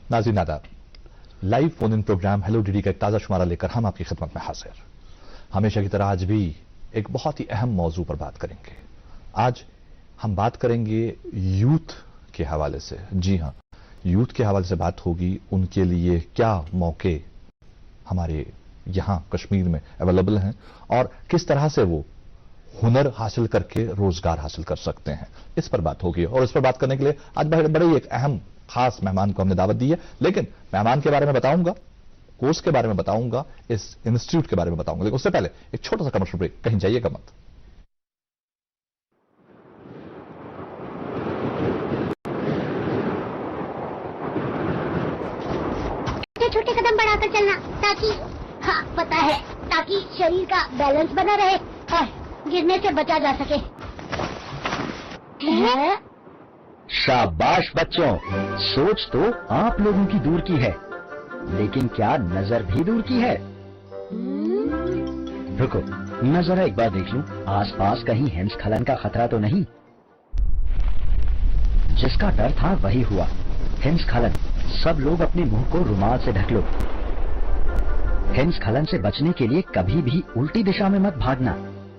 नाज़रीन आदाब, live phone in programme hello DD का एक ताज़ा शुमारा लेकर हम आपकी खिदमत में हाजिर। हमेशा की तरह आज भी एक बहुत ही अहम मौजू पर बात करेंगे। आज हम बात करेंगे यूथ के हवाले से। जी हां, यूथ के हवाले से बात होगी। उनके लिए क्या मौके हमारे यहां कश्मीर में अवेलेबल हैं और किस तरह से वो हुनर हासिल करके रोजगार हासिल कर सकते हैं, इस पर बात होगी। और इस पर बात करने के लिए आज बड़े ही एक अहम खास मेहमान को हमने दावत दी है। लेकिन मेहमान के बारे में बताऊंगा, कोर्स के बारे में बताऊंगा, इस इंस्टीट्यूट के बारे में बताऊंगा, लेकिन उससे पहले एक छोटा सा कमर्शियल ब्रेक, कहीं जाइएगा मत। छोटे कदम बढ़ाकर चलना, ताकि हाँ पता है, ताकि शरीर का बैलेंस बना रहे और गिरने से बचा जा सके। शाबाश बच्चों, सोच तो आप लोगों की दूर की है, लेकिन क्या नजर भी दूर की है? रुको, मैं जरा एक बार देख लूं, आसपास कहीं हिमस्खलन का खतरा तो नहीं। जिसका डर था वही हुआ, हिमस्खलन। सब लोग अपने मुंह को रुमाल से ढक लो। हिमस्खलन से बचने के लिए कभी भी उल्टी दिशा में मत भागना,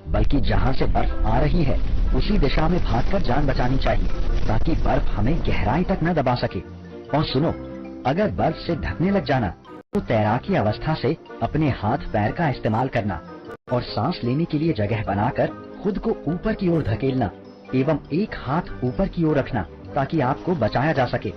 बल्कि जहां से बर्फ आ रही है उसी दिशा में भागकर जान बचानी चाहिए, ताकि बर्फ हमें गहराई तक न दबा सके। और सुनो, अगर बर्फ से ढकने लग जाना तो तैराकी अवस्था से अपने हाथ पैर का इस्तेमाल करना और सांस लेने के लिए जगह बनाकर खुद को ऊपर की ओर धकेलना एवं एक हाथ ऊपर की ओर रखना, ताकि आपको बचाया जा सके।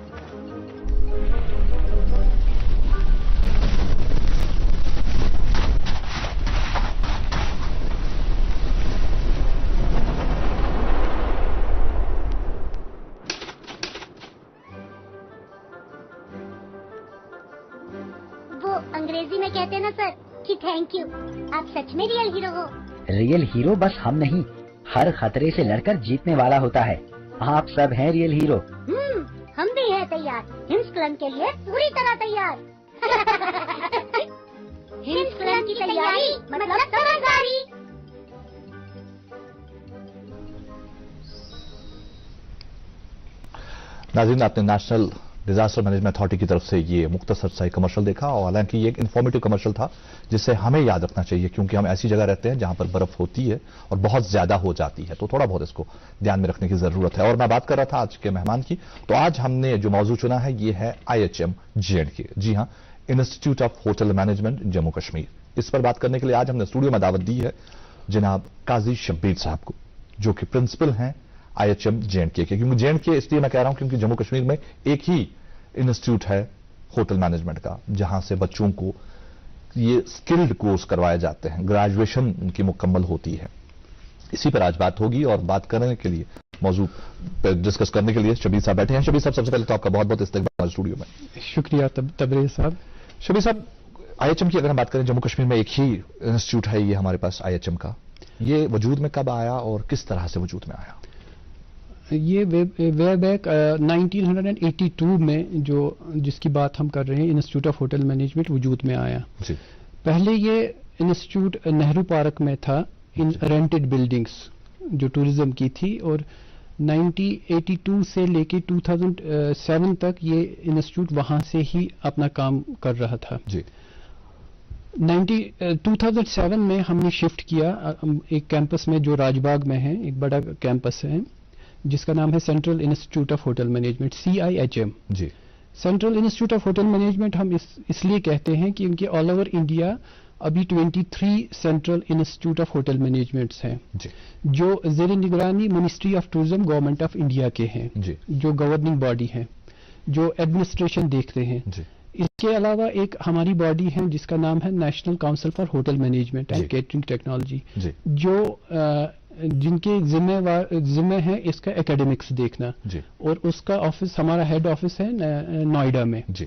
अंग्रेजी में कहते हैं ना सर कि थैंक यू। आप सच में रियल हीरो हो। रियल हीरो बस हम नहीं, हर खतरे से लड़कर जीतने वाला होता है। आप सब हैं रियल हीरो। हम भी हैं तैयार, हिमस्खलन के लिए पूरी तरह तैयार। हिमस्खलन की तैयारी मतलब समझदारी। नाज़रीन, आपने नेशनल डिजास्टर मैनेजमेंट अथॉरिटी की तरफ से ये मुख्तसर सा कमर्शियल देखा, और हालांकि ये एक इन्फॉर्मेटिव कमर्शियल था जिसे हमें याद रखना चाहिए, क्योंकि हम ऐसी जगह रहते हैं जहां पर बर्फ होती है और बहुत ज्यादा हो जाती है, तो थोड़ा बहुत इसको ध्यान में रखने की जरूरत है। और मैं बात कर रहा था आज के मेहमान की, तो आज हमने जो मौजू चुना है ये है IHM J&K। जी हाँ, institute of hotel management Jammu Kashmir. इस पर बात करने के लिए आज हमने स्टूडियो में दावत दी है जनाब काजी शब्बीर साहब को, जो कि प्रिंसिपल हैं IHM J&K के। क्योंकि J&K इसलिए मैं कह रहा हूं क्योंकि जम्मू कश्मीर में एक ही इंस्टीट्यूट है होटल मैनेजमेंट का, जहां से बच्चों को ये स्किल्ड कोर्स करवाए जाते हैं, ग्रेजुएशन उनकी मुकम्मल होती है। इसी पर आज बात होगी, और बात करने के लिए मौजू डिस्कस करने के लिए शबीर साहब बैठे हैं। शबीर साहब, सबसे पहले तो आपका बहुत बहुत इस्तकबाल स्टूडियो में। शुक्रिया तबरेज साहब। शबीर साहब, IHM की अगर हम बात करें, जम्मू कश्मीर में एक ही इंस्टीट्यूट है ये हमारे पास IHM का, ये वजूद में कब आया और किस तरह से वजूद में आया? ये वे बैक 1982 में जिसकी बात हम कर रहे हैं, इंस्टीट्यूट ऑफ होटल मैनेजमेंट वजूद में आया जी। पहले ये इंस्टीट्यूट नेहरू पार्क में था, इन रेंटेड बिल्डिंग्स जो टूरिज्म की थी, और 1982 से लेके 2007 तक ये इंस्टीट्यूट वहां से ही अपना काम कर रहा था जी। 2007 में हमने शिफ्ट किया एक कैंपस में जो राजबाग में है, एक बड़ा कैंपस है जिसका नाम है central institute of hotel management, CIHM जी। Central institute of hotel management हम इसलिए कहते हैं कि उनके ऑल ओवर इंडिया अभी 23 central institute of hotel managements हैं जी, जो ज़ेर निगरानी ministry of tourism government of India के हैं जी। जो गवर्निंग बॉडी हैं, जो एडमिनिस्ट्रेशन देखते हैं जी। इसके अलावा एक हमारी बॉडी है जिसका नाम है national council for hotel management and catering technology, जो जिनके जिम्मे है इसका एकेडमिक्स देखना जी। और उसका ऑफिस, हमारा हेड ऑफिस है नोएडा में जी।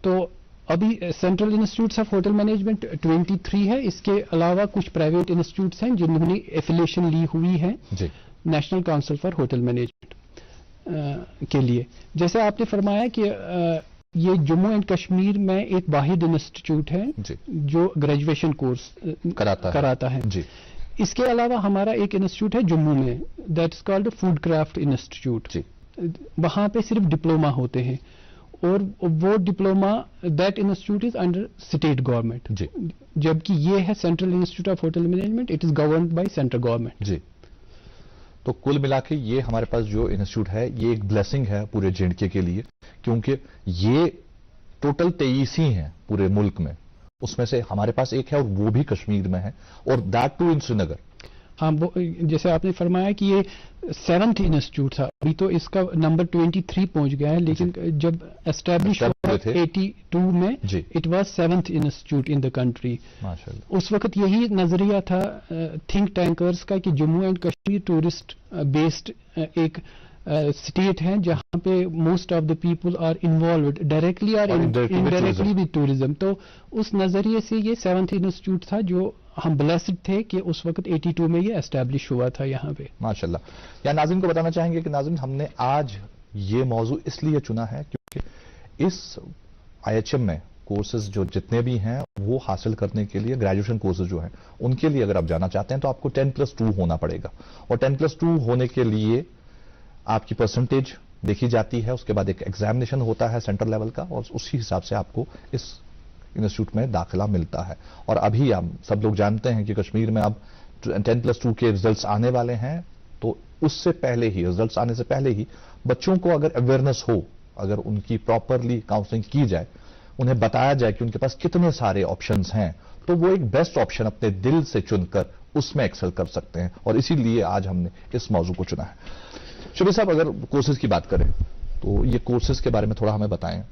तो अभी central institutes of hotel management 23 है। इसके अलावा कुछ प्राइवेट इंस्टीट्यूट्स हैं जिन्होंने एफिलिएशन ली हुई है national council for hotel management के लिए। जैसे आपने फरमाया कि ये जम्मू एंड कश्मीर में एक वाहिद इंस्टीट्यूट है जो ग्रेजुएशन कोर्स कराता है जी। इसके अलावा हमारा एक इंस्टीट्यूट है जम्मू में, that is called food craft institute. वहां पे सिर्फ डिप्लोमा होते हैं और वो diploma that institute is under state government, जी, जबकि ये है central institute of hotel management, it is governed by central government. जी। तो कुल मिला के ये हमारे पास जो इंस्टीट्यूट है ये एक ब्लेसिंग है पूरे J&K के लिए, क्योंकि ये टोटल 23 ही हैं पूरे मुल्क में, उसमें से हमारे पास एक है और वो भी कश्मीर में है, और दैट टू इन श्रीनगर। हाँ, जैसे आपने फरमाया कि ये 7th इंस्टीट्यूट था, अभी तो इसका नंबर 23 पहुंच गया है, लेकिन जब एस्टैब्लिश हुआ 82 में it was 7th institute in the country. माशाअल्लाह। उस वक्त यही नजरिया था थिंक टैंकर्स का कि Jammu and Kashmir tourist based एक स्टेट है जहां पे most of the people are involved directly और इनडायरेक्टली विद टूरिज्म। तो उस नजरिए से ये 7th इंस्टीट्यूट था जो हम ब्लेस्ड थे कि उस वक्त 82 में ये एस्टैब्लिश हुआ था यहाँ पे। माशाल्लाह। या नाज़रीन को बताना चाहेंगे कि नाज़रीन हमने आज ये मौजू इसलिए चुना है क्योंकि इस IHM में कोर्सेज जो जितने भी हैं वो हासिल करने के लिए ग्रेजुएशन कोर्सेज जो हैं उनके लिए अगर आप जाना चाहते हैं तो आपको 10+2 होना पड़ेगा, और 10+2 होने के लिए आपकी परसेंटेज देखी जाती है, उसके बाद एक एग्जामिनेशन होता है सेंट्रल लेवल का, और उसी हिसाब से आपको इस इंस्टीट्यूट में दाखिला मिलता है। और अभी आप सब लोग जानते हैं कि कश्मीर में अब 10+2 के रिजल्ट्स आने वाले हैं, तो उससे पहले ही, रिजल्ट्स आने से पहले ही बच्चों को अगर अवेयरनेस हो, अगर उनकी प्रॉपरली काउंसलिंग की जाए, उन्हें बताया जाए कि उनके पास कितने सारे ऑप्शंस हैं, तो वो एक बेस्ट ऑप्शन अपने दिल से चुनकर उसमें एक्सेल कर सकते हैं, और इसीलिए आज हमने इस मौजू को चुना है। शुभी साहब, अगर कोर्सेज की बात करें तो ये कोर्सेज के बारे में थोड़ा हमें बताएं,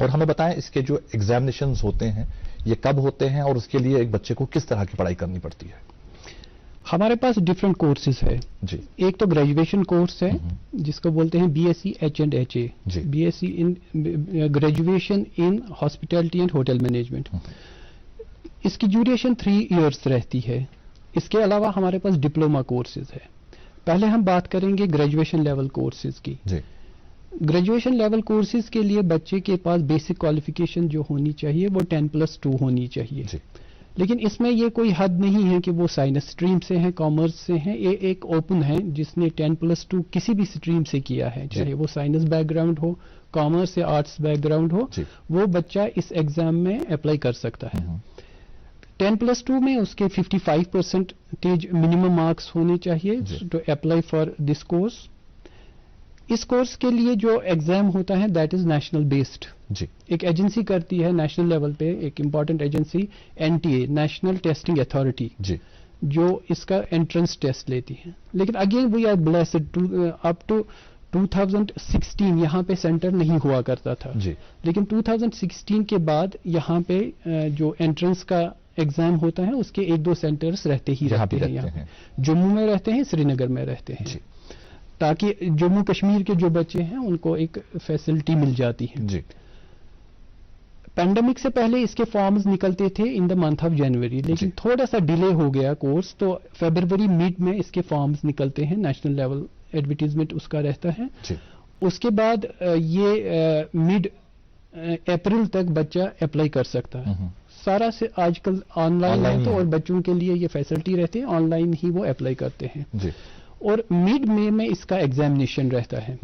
और हमें बताएं इसके जो एग्जामिनेशंस होते हैं ये कब होते हैं, और उसके लिए एक बच्चे को किस तरह की पढ़ाई करनी पड़ती है। हमारे पास डिफरेंट कोर्सेज है जी। एक तो ग्रेजुएशन कोर्स है जिसको बोलते हैं BSc H&HA, BSc in graduation in hospitality and hotel management. इसकी ड्यूरेशन 3 इयर्स रहती है। इसके अलावा हमारे पास डिप्लोमा कोर्सेज है। पहले हम बात करेंगे ग्रेजुएशन लेवल कोर्सेज की। ग्रेजुएशन लेवल कोर्सेज के लिए बच्चे के पास बेसिक क्वालिफिकेशन जो होनी चाहिए वो 10+2 होनी चाहिए, लेकिन इसमें ये कोई हद नहीं है कि वो साइंस स्ट्रीम से हैं, कॉमर्स से हैं। ये एक ओपन है जिसने 10+2 किसी भी स्ट्रीम से किया है, चाहे वो साइंस बैकग्राउंड हो, कॉमर्स या आर्ट्स बैकग्राउंड हो, वो बच्चा इस एग्जाम में अप्लाई कर सकता है। 10+2 में उसके 55% मिनिमम मार्क्स होने चाहिए to apply for this course. इस कोर्स के लिए जो एग्जाम होता है दैट इज नेशनल बेस्ड। एक एजेंसी करती है नेशनल लेवल पे, एक important agency NTA, national testing authority, जो इसका एंट्रेंस टेस्ट लेती है। लेकिन again we are blessed up to 2016 यहाँ पे सेंटर नहीं हुआ करता था, लेकिन 2016 के बाद यहाँ पे जो एंट्रेंस का एग्जाम होता है उसके 1-2 सेंटर्स रहते ही रहते हैं। यहाँ जम्मू में रहते हैं, श्रीनगर में रहते हैं, ताकि जम्मू कश्मीर के जो बच्चे हैं उनको एक फैसिलिटी मिल जाती है। पैंडेमिक से पहले इसके फॉर्म्स निकलते थे in the month of January, लेकिन थोड़ा सा डिले हो गया कोर्स, तो फरवरी मिड में इसके फॉर्म्स निकलते हैं, नेशनल लेवल एडवर्टीजमेंट उसका रहता है। उसके बाद ये मिड अप्रैल तक बच्चा अप्लाई कर सकता है। सारा से आजकल ऑनलाइन है, तो और बच्चों के लिए ये फैसिलिटी रहती है, ऑनलाइन ही वो अप्लाई करते हैं। और मिड मई में इसका एग्जामिनेशन रहता है।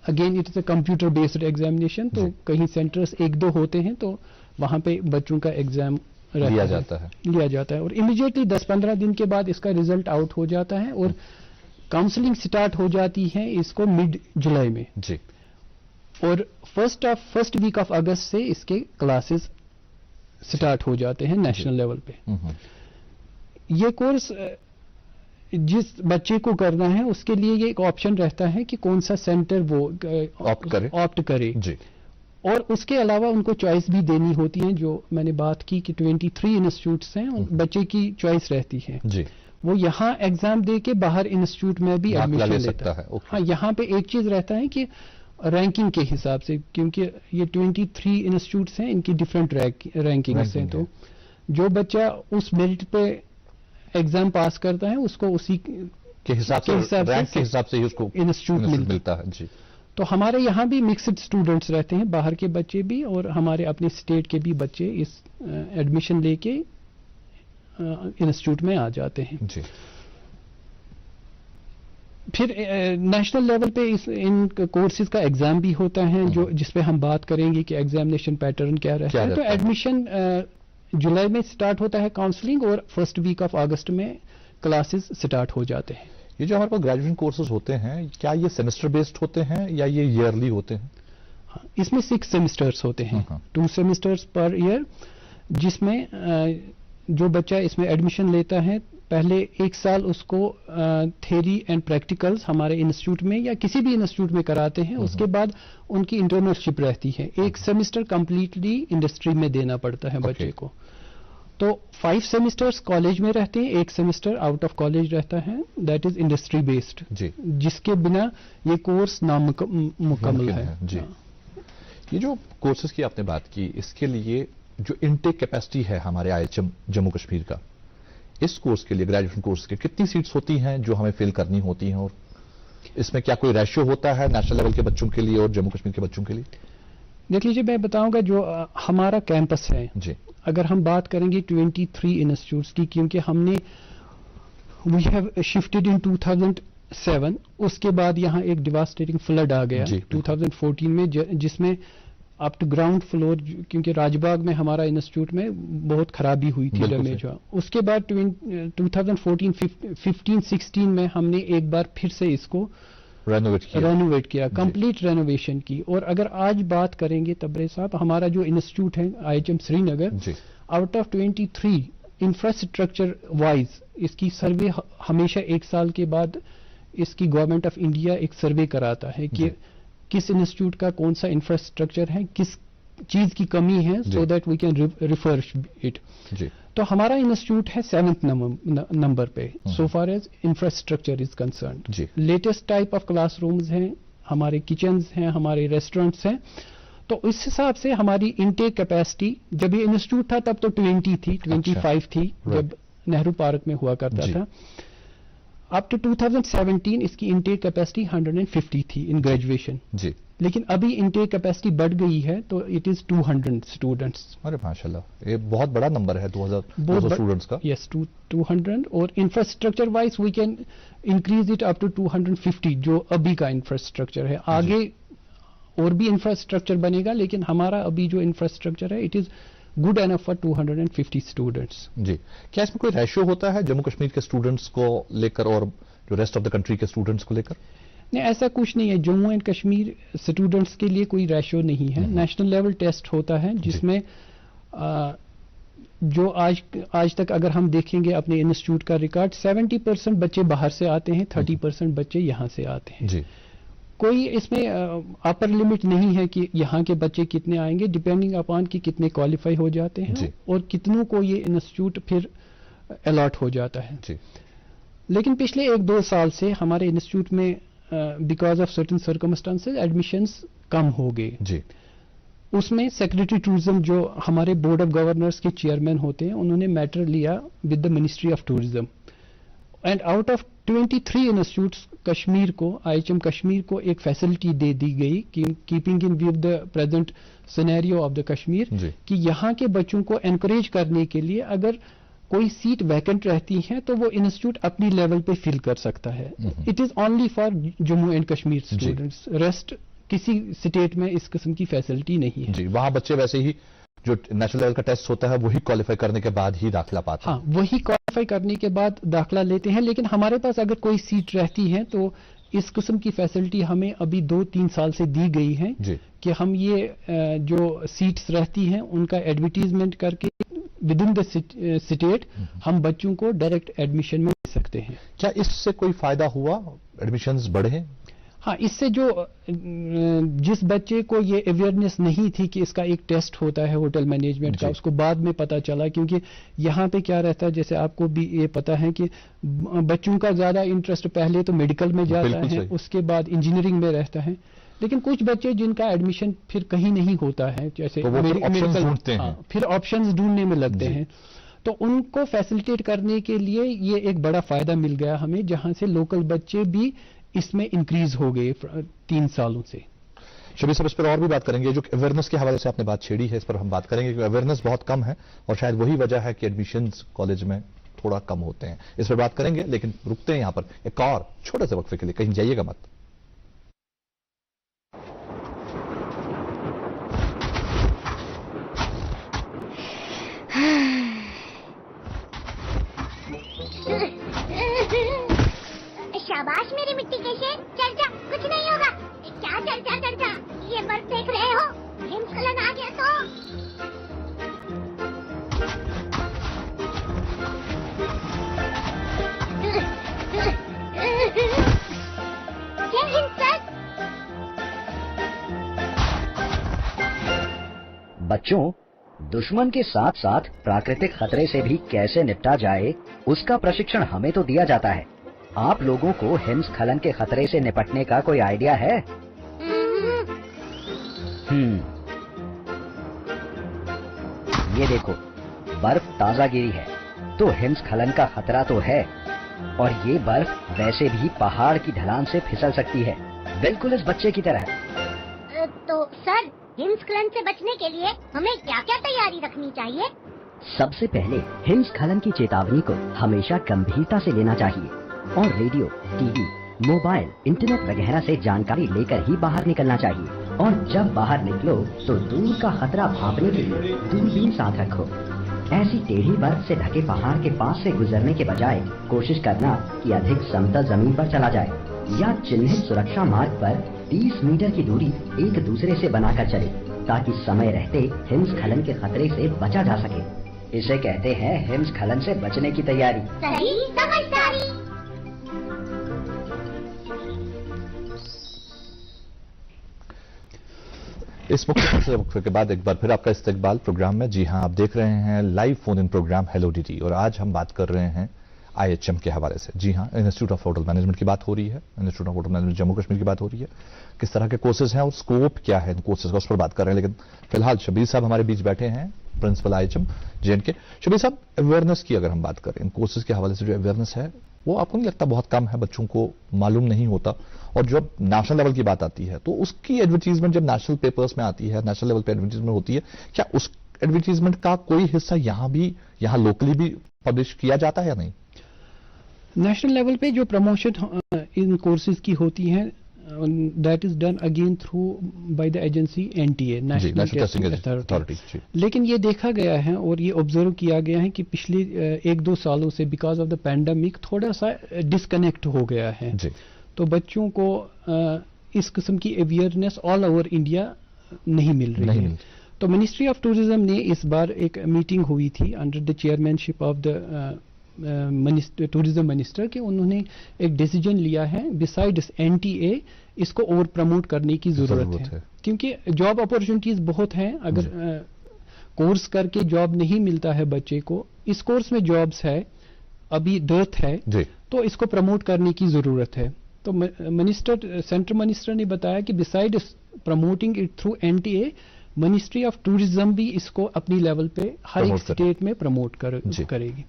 Again it is a computer based examination, तो कहीं सेंटर्स 1-2 होते हैं तो वहां पे बच्चों का एग्जाम लिया जाता है और इमीडिएटली 10-15 दिन के बाद इसका रिजल्ट आउट हो जाता है और काउंसलिंग स्टार्ट हो जाती है इसको मिड जुलाई में और फर्स्ट वीक ऑफ अगस्त से इसके क्लासेस स्टार्ट हो जाते हैं नेशनल लेवल पे। ये कोर्स जिस बच्चे को करना है उसके लिए ये एक ऑप्शन रहता है कि कौन सा सेंटर वो ऑप्ट करे जी। और उसके अलावा उनको चॉइस भी देनी होती है, जो मैंने बात की कि 23 इंस्टीट्यूट्स हैं, बच्चे की चॉइस रहती है जी। वो यहाँ एग्जाम दे के बाहर इंस्टीट्यूट में भी एडमिशन लेता है। हाँ, यहाँ पे एक चीज रहता है कि रैंकिंग के हिसाब से, क्योंकि ये 23 इंस्टीट्यूट्स हैं, इनकी डिफरेंट रैंकिंग्स हैं, तो जो बच्चा उस मेरिट पे एग्जाम पास करता है उसको उसी के हिसाब से ही उसको इंस्टीट्यूट मिलता है जी। तो हमारे यहाँ भी मिक्सड स्टूडेंट्स रहते हैं, बाहर के बच्चे भी और हमारे अपने स्टेट के भी बच्चे इस एडमिशन लेके इंस्टीट्यूट में आ जाते हैं जी। پھر نیشنل لیول پہ ان کورسز کا ایگزام بھی ہوتا ہے جس پہ ہم بات کریں گے کہ ایگزامینیشن پیٹرن کیا رہتا ہے. تو ایڈمیشن جولائی میں سٹارٹ ہوتا ہے کاؤنسلنگ اور فرسٹ ویک آف اگست میں کلاسز سٹارٹ ہو جاتے ہیں. یہ جو ہمارے پاس گریجویشن کورسز ہوتے ہیں کیا یہ سیمسٹر بیسڈ ہوتے ہیں یا یہ ایئرلی ہوتے ہیں؟ اس میں 6 سیمسٹرز ہوتے ہیں, 2 سیمسٹرز پر ایئر, جس میں جو بچہ اس میں ایڈمیشن لیتا ہے پہلے 1 سال اس کو تھیوری اینڈ پریکٹیکلز ہمارے انسٹیٹیوٹ میں یا کسی بھی انسٹیٹیوٹ میں کراتے ہیں. اس کے بعد ان کی انٹرنشپ رہتی ہے. 1 سیمسٹر کمپلیٹلی انڈسٹری میں دینا پڑتا ہے بچے کو. تو 5 سیمسٹرز کالج میں رہتے ہیں, 1 سیمسٹر آؤٹ آف کالج رہتا ہے, دیٹ از انڈسٹری بیسڈ, جس کے بنا یہ کورس نامکمل ہے. جی یہ جو کورسز کی آپ نے بات کی, اس کے لیے جو انٹیک کیپیسٹی ہے ہمارے IHM جموں کشمیر کا, اس کورس کے لیے گریجویشن کورس کے کتنی سیٹس ہوتی ہیں جو ہمیں فل کرنی ہوتی ہیں, اور اس میں کیا کوئی ریشو ہوتا ہے نیشنل لیول کے بچوں کے لیے اور جموں کشمیر کے بچوں کے لیے؟ دیکھ لیجیے, میں بتاؤں گا جو ہمارا کیمپس ہے, جی اگر ہم بات کریں گے 23 انسٹیٹیوٹس کی, کیونکہ ہم نے وی ہیو شفٹڈ ان 2007, اس کے بعد یہاں ایک ڈیواسٹیٹنگ فلڈ آ گیا 2014 میں, جس میں اپ ٹو گراؤنڈ فلور, کیونکہ راج باغ میں ہمارا انسٹیٹیوٹ میں بہت خرابی ہوئی تھی, ڈیمیج ہوا. اس کے بعد 2014-15-16 میں ہم نے ایک بار پھر سے اس کو رینوویٹ کیا, کمپلیٹ رینوویشن کی. اور اگر آج بات کریں گے تبریز صاحب, ہمارا جو انسٹیٹیوٹ ہے IHM Srinagar, out of 23 infrastructure wise اس کی سروے ہمیشہ 1 سال کے بعد اس کی گورنمنٹ آف انڈیا ایک سروے کراتا ہے کہ کس انسٹیٹیوٹ کا کون سا انفراسٹرکچر ہے, کس چیز کی کمی ہے, so that we can refresh it. تو ہمارا انسٹیٹیوٹ ہے 7th نمبر پہ so far as infrastructure is concerned. Latest type of classrooms ہیں, ہمارے کچنز ہیں, ہمارے ریسٹورینٹس ہیں. تو اس حساب سے ہماری انٹیک کیپیسٹی, جب یہ انسٹیٹیوٹ تھا تب تو 20 تھی, 25 تھی جب نہرو پارک میں ہوا کرتا تھا. اپ ٹو 2017 اس کی انٹیک کیپیسٹی 150 تھی ان گریجویشن. لیکن ابھی انٹیک کیپیسٹی بڑھ گئی ہے, تو اٹ از 200 اسٹوڈنٹس. ارے ماشاءاللہ, یہ بہت بڑا نمبر ہے 200 اسٹوڈنٹس کا. یس 200, اور infrastructure wise we can increase it up to 250 جو ابھی کا انفراسٹرکچر ہے. آگے اور بھی انفراسٹرکچر بنے گا, لیکن ہمارا ابھی جو انفراسٹرکچر ہے it is good enough for 250 students. جی, کیا اس میں کوئی ریشو ہوتا ہے جموں کشمیر کے اسٹوڈنٹس کو لے کر اور جو ریسٹ آف دا کنٹری کے اسٹوڈنٹس کو لے کر؟ نہیں, ایسا کچھ نہیں ہے. جموں اینڈ کشمیر اسٹوڈنٹس کے لیے کوئی ریشو نہیں ہے. نیشنل لیول ٹیسٹ ہوتا ہے جس میں جو آج تک اگر ہم دیکھیں گے اپنے انسٹیٹیوٹ کا ریکارڈ, 70% بچے باہر سے آتے ہیں, 30% بچے یہاں سے آتے ہیں. جی, کوئی اس میں اپر لمٹ نہیں ہے کہ یہاں کے بچے کتنے آئیں گے, ڈپینڈنگ اپان کہ کتنے کوالیفائی ہو جاتے ہیں اور کتنوں کو یہ انسٹیٹیوٹ پھر الاٹ ہو جاتا ہے. لیکن پچھلے 1-2 سال سے ہمارے انسٹیٹیوٹ میں because of certain circumstances admissions کم ہو گئے. اس میں سیکریٹری ٹورزم جو ہمارے بورڈ آف گورنرز کے چیئرمین ہوتے ہیں, انہوں نے میٹر لیا with the ministry of tourism, and out of 23 institutes Kashmir کو, IHM کشمیر کو ایک فیسلٹی دے دی گئی keeping in view the present scenario of the Kashmir, کہ یہاں کے بچوں کو انکریج کرنے کے لیے اگر کوئی سیٹ ویکنٹ رہتی ہے تو وہ انسٹیٹیوٹ اپنی لیول پہ فل کر سکتا ہے. It is only for Jammu and Kashmir students, rest کسی اسٹیٹ میں اس قسم کی فیسلٹی نہیں ہے. جی, وہاں بچے ویسے ہی جو نیشنل لیول کا ٹیسٹ ہوتا ہے وہی کوالیفائی کرنے کے بعد ہی داخلہ پاتے ہیں. ہاں, وہی کوالیفائی کرنے کے بعد داخلہ لیتے ہیں. لیکن ہمارے پاس اگر کوئی سیٹ رہتی ہے تو اس قسم کی فیسلٹی ہمیں ابھی 2-3 سال سے دی گئی ہے کہ ہم یہ جو سیٹس رہتی ہیں ان کا ایڈورٹیزمنٹ کر کے ود ان دا اسٹیٹ ہم بچوں کو ڈائریکٹ ایڈمیشن میں دے سکتے ہیں. کیا اس سے کوئی فائدہ ہوا, ایڈمیشنز بڑھے؟ ہاں, اس سے جو جس بچے کو یہ اویئرنیس نہیں تھی کہ اس کا ایک ٹیسٹ ہوتا ہے ہوٹل مینجمنٹ کا, اس کو بعد میں پتا چلا. کیونکہ یہاں پہ کیا رہتا ہے, جیسے آپ کو بھی یہ پتا ہے کہ بچوں کا زیادہ انٹرسٹ پہلے تو میڈیکل میں جاتا ہے, اس کے بعد انجینئرنگ میں رہتا ہے. لیکن کچھ بچے جن کا ایڈمیشن پھر کہیں نہیں ہوتا ہے, جیسے میڈیکل, پھر آپشنز ڈھونڈنے میں لگتے ہیں, تو ان کو فیسلٹیٹ کرنے کے لیے یہ ایک بڑا فائدہ مل گیا ہمیں, جہاں سے لوکل بچے بھی اس میں انکریز ہو گئے 3 سالوں سے. شبیر صاحب, اس پر اور بھی بات کریں گے. جو اویئرنیس کے حوالے سے آپ نے بات چھیڑی ہے, اس پر ہم بات کریں گے, کیونکہ اویئرنیس بہت کم ہے اور شاید وہی وجہ ہے کہ ایڈمیشنز کالج میں تھوڑا کم ہوتے ہیں. اس پر بات کریں گے لیکن رکتے ہیں یہاں پر ایک اور چھوٹے سے وقفے کے لیے. کہیں جائیے گا مت. शाबाश मेरी मिट्टी के शेर, चल जा, कुछ नहीं होगा. क्या चल जा, ये बर्फ देख रहे हो, हिमस्खलन आ गया तो. जय हिंद सर. बच्चों, दुश्मन के साथ साथ प्राकृतिक खतरे से भी कैसे निपटा जाए उसका प्रशिक्षण हमें तो दिया जाता है. आप लोगों को हिमस्खलन के खतरे से निपटने का कोई आइडिया है? ये देखो, बर्फ ताजा गिरी है तो हिमस्खलन का खतरा तो है, और ये बर्फ वैसे भी पहाड़ की ढलान से फिसल सकती है, बिल्कुल इस बच्चे की तरह. तो सर, हिमस्खलन से बचने के लिए हमें क्या क्या तैयारी रखनी चाहिए? सबसे पहले हिमस्खलन की चेतावनी को हमेशा गंभीरता से लेना चाहिए और रेडियो, टीवी, मोबाइल, इंटरनेट वगैरह से जानकारी लेकर ही बाहर निकलना चाहिए. और जब बाहर निकलो तो दूर का खतरा भांपने के लिए दूरबीन साथ रखो. ऐसी टेढ़ी बर्फ से ढके पहाड़ के पास से गुजरने के बजाय कोशिश करना कि अधिक समतल जमीन पर चला जाए या चिन्हित सुरक्षा मार्ग पर 30 मीटर की दूरी एक दूसरे से बनाकर चले, ताकि समय रहते हिमस्खलन के खतरे से बचा जा सके. इसे कहते हैं हिमस्खलन से बचने की तैयारी. सही समझदारी. इस वक्त के बाद एक बार फिर आपका इस्तकबाल प्रोग्राम में. जी हां, आप देख रहे हैं live phone in programme hello DD, और आज हम बात कर रहे हैं IHM के हवाले से. जी हां, इंस्टीट्यूट ऑफ होटल मैनेजमेंट की बात हो रही है, institute of hotel management Jammu Kashmir की बात हो रही है. किस तरह के कोर्सेज हैं और स्कोप क्या है इन कोर्सेज का, उस पर बात कर रहे हैं. लेकिन फिलहाल शबीर साहब हमारे बीच बैठे हैं, प्रिंसिपल IHM JNK. शबीर साहब, अवेयरनेस की अगर हम बात करें, इन कोर्सेज के हवाले से जो अवेयरनेस है वो आपको नहीं लगता बहुत कम है, बच्चों को मालूम नहीं होता? और जब नेशनल लेवल की बात आती है तो उसकी एडवर्टीजमेंट जब नेशनल पेपर्स में आती है, नेशनल लेवल पे एडवर्टीजमेंट होती है, क्या उस एडवर्टीजमेंट का कोई हिस्सा यहाँ लोकली भी पब्लिश किया जाता है या नहीं? नेशनल लेवल पे जो प्रमोशन इन कोर्सेज की होती है, that is done again through by the agency NTA, national testing authority. लेकिन ये देखा गया है और ये ऑब्जर्व किया गया है कि पिछले 1-2 सालों से बिकॉज ऑफ द पैंडेमिक थोड़ा सा डिस्कनेक्ट हो गया है. तो बच्चों को इस किस्म की अवेयरनेस ऑल ओवर इंडिया नहीं मिल रही है. तो मिनिस्ट्री ऑफ टूरिज्म ने इस बार एक मीटिंग हुई थी under the chairmanship of the tourism minister के, उन्होंने एक डिसीजन लिया है बिसाइड्स NTA इसको और प्रमोट करने की जरूरत है, क्योंकि जॉब अपॉर्चुनिटीज बहुत हैं. अगर कोर्स करके जॉब नहीं मिलता है बच्चे को, इस कोर्स में जॉब्स है, अभी डेथ है, तो इसको प्रमोट करने की जरूरत है. तो सेंट्रल मिनिस्टर ने बताया कि besides promoting it through NTA, ministry of tourism भी इसको अपनी लेवल पे हर एक स्टेट में प्रमोट करेगी.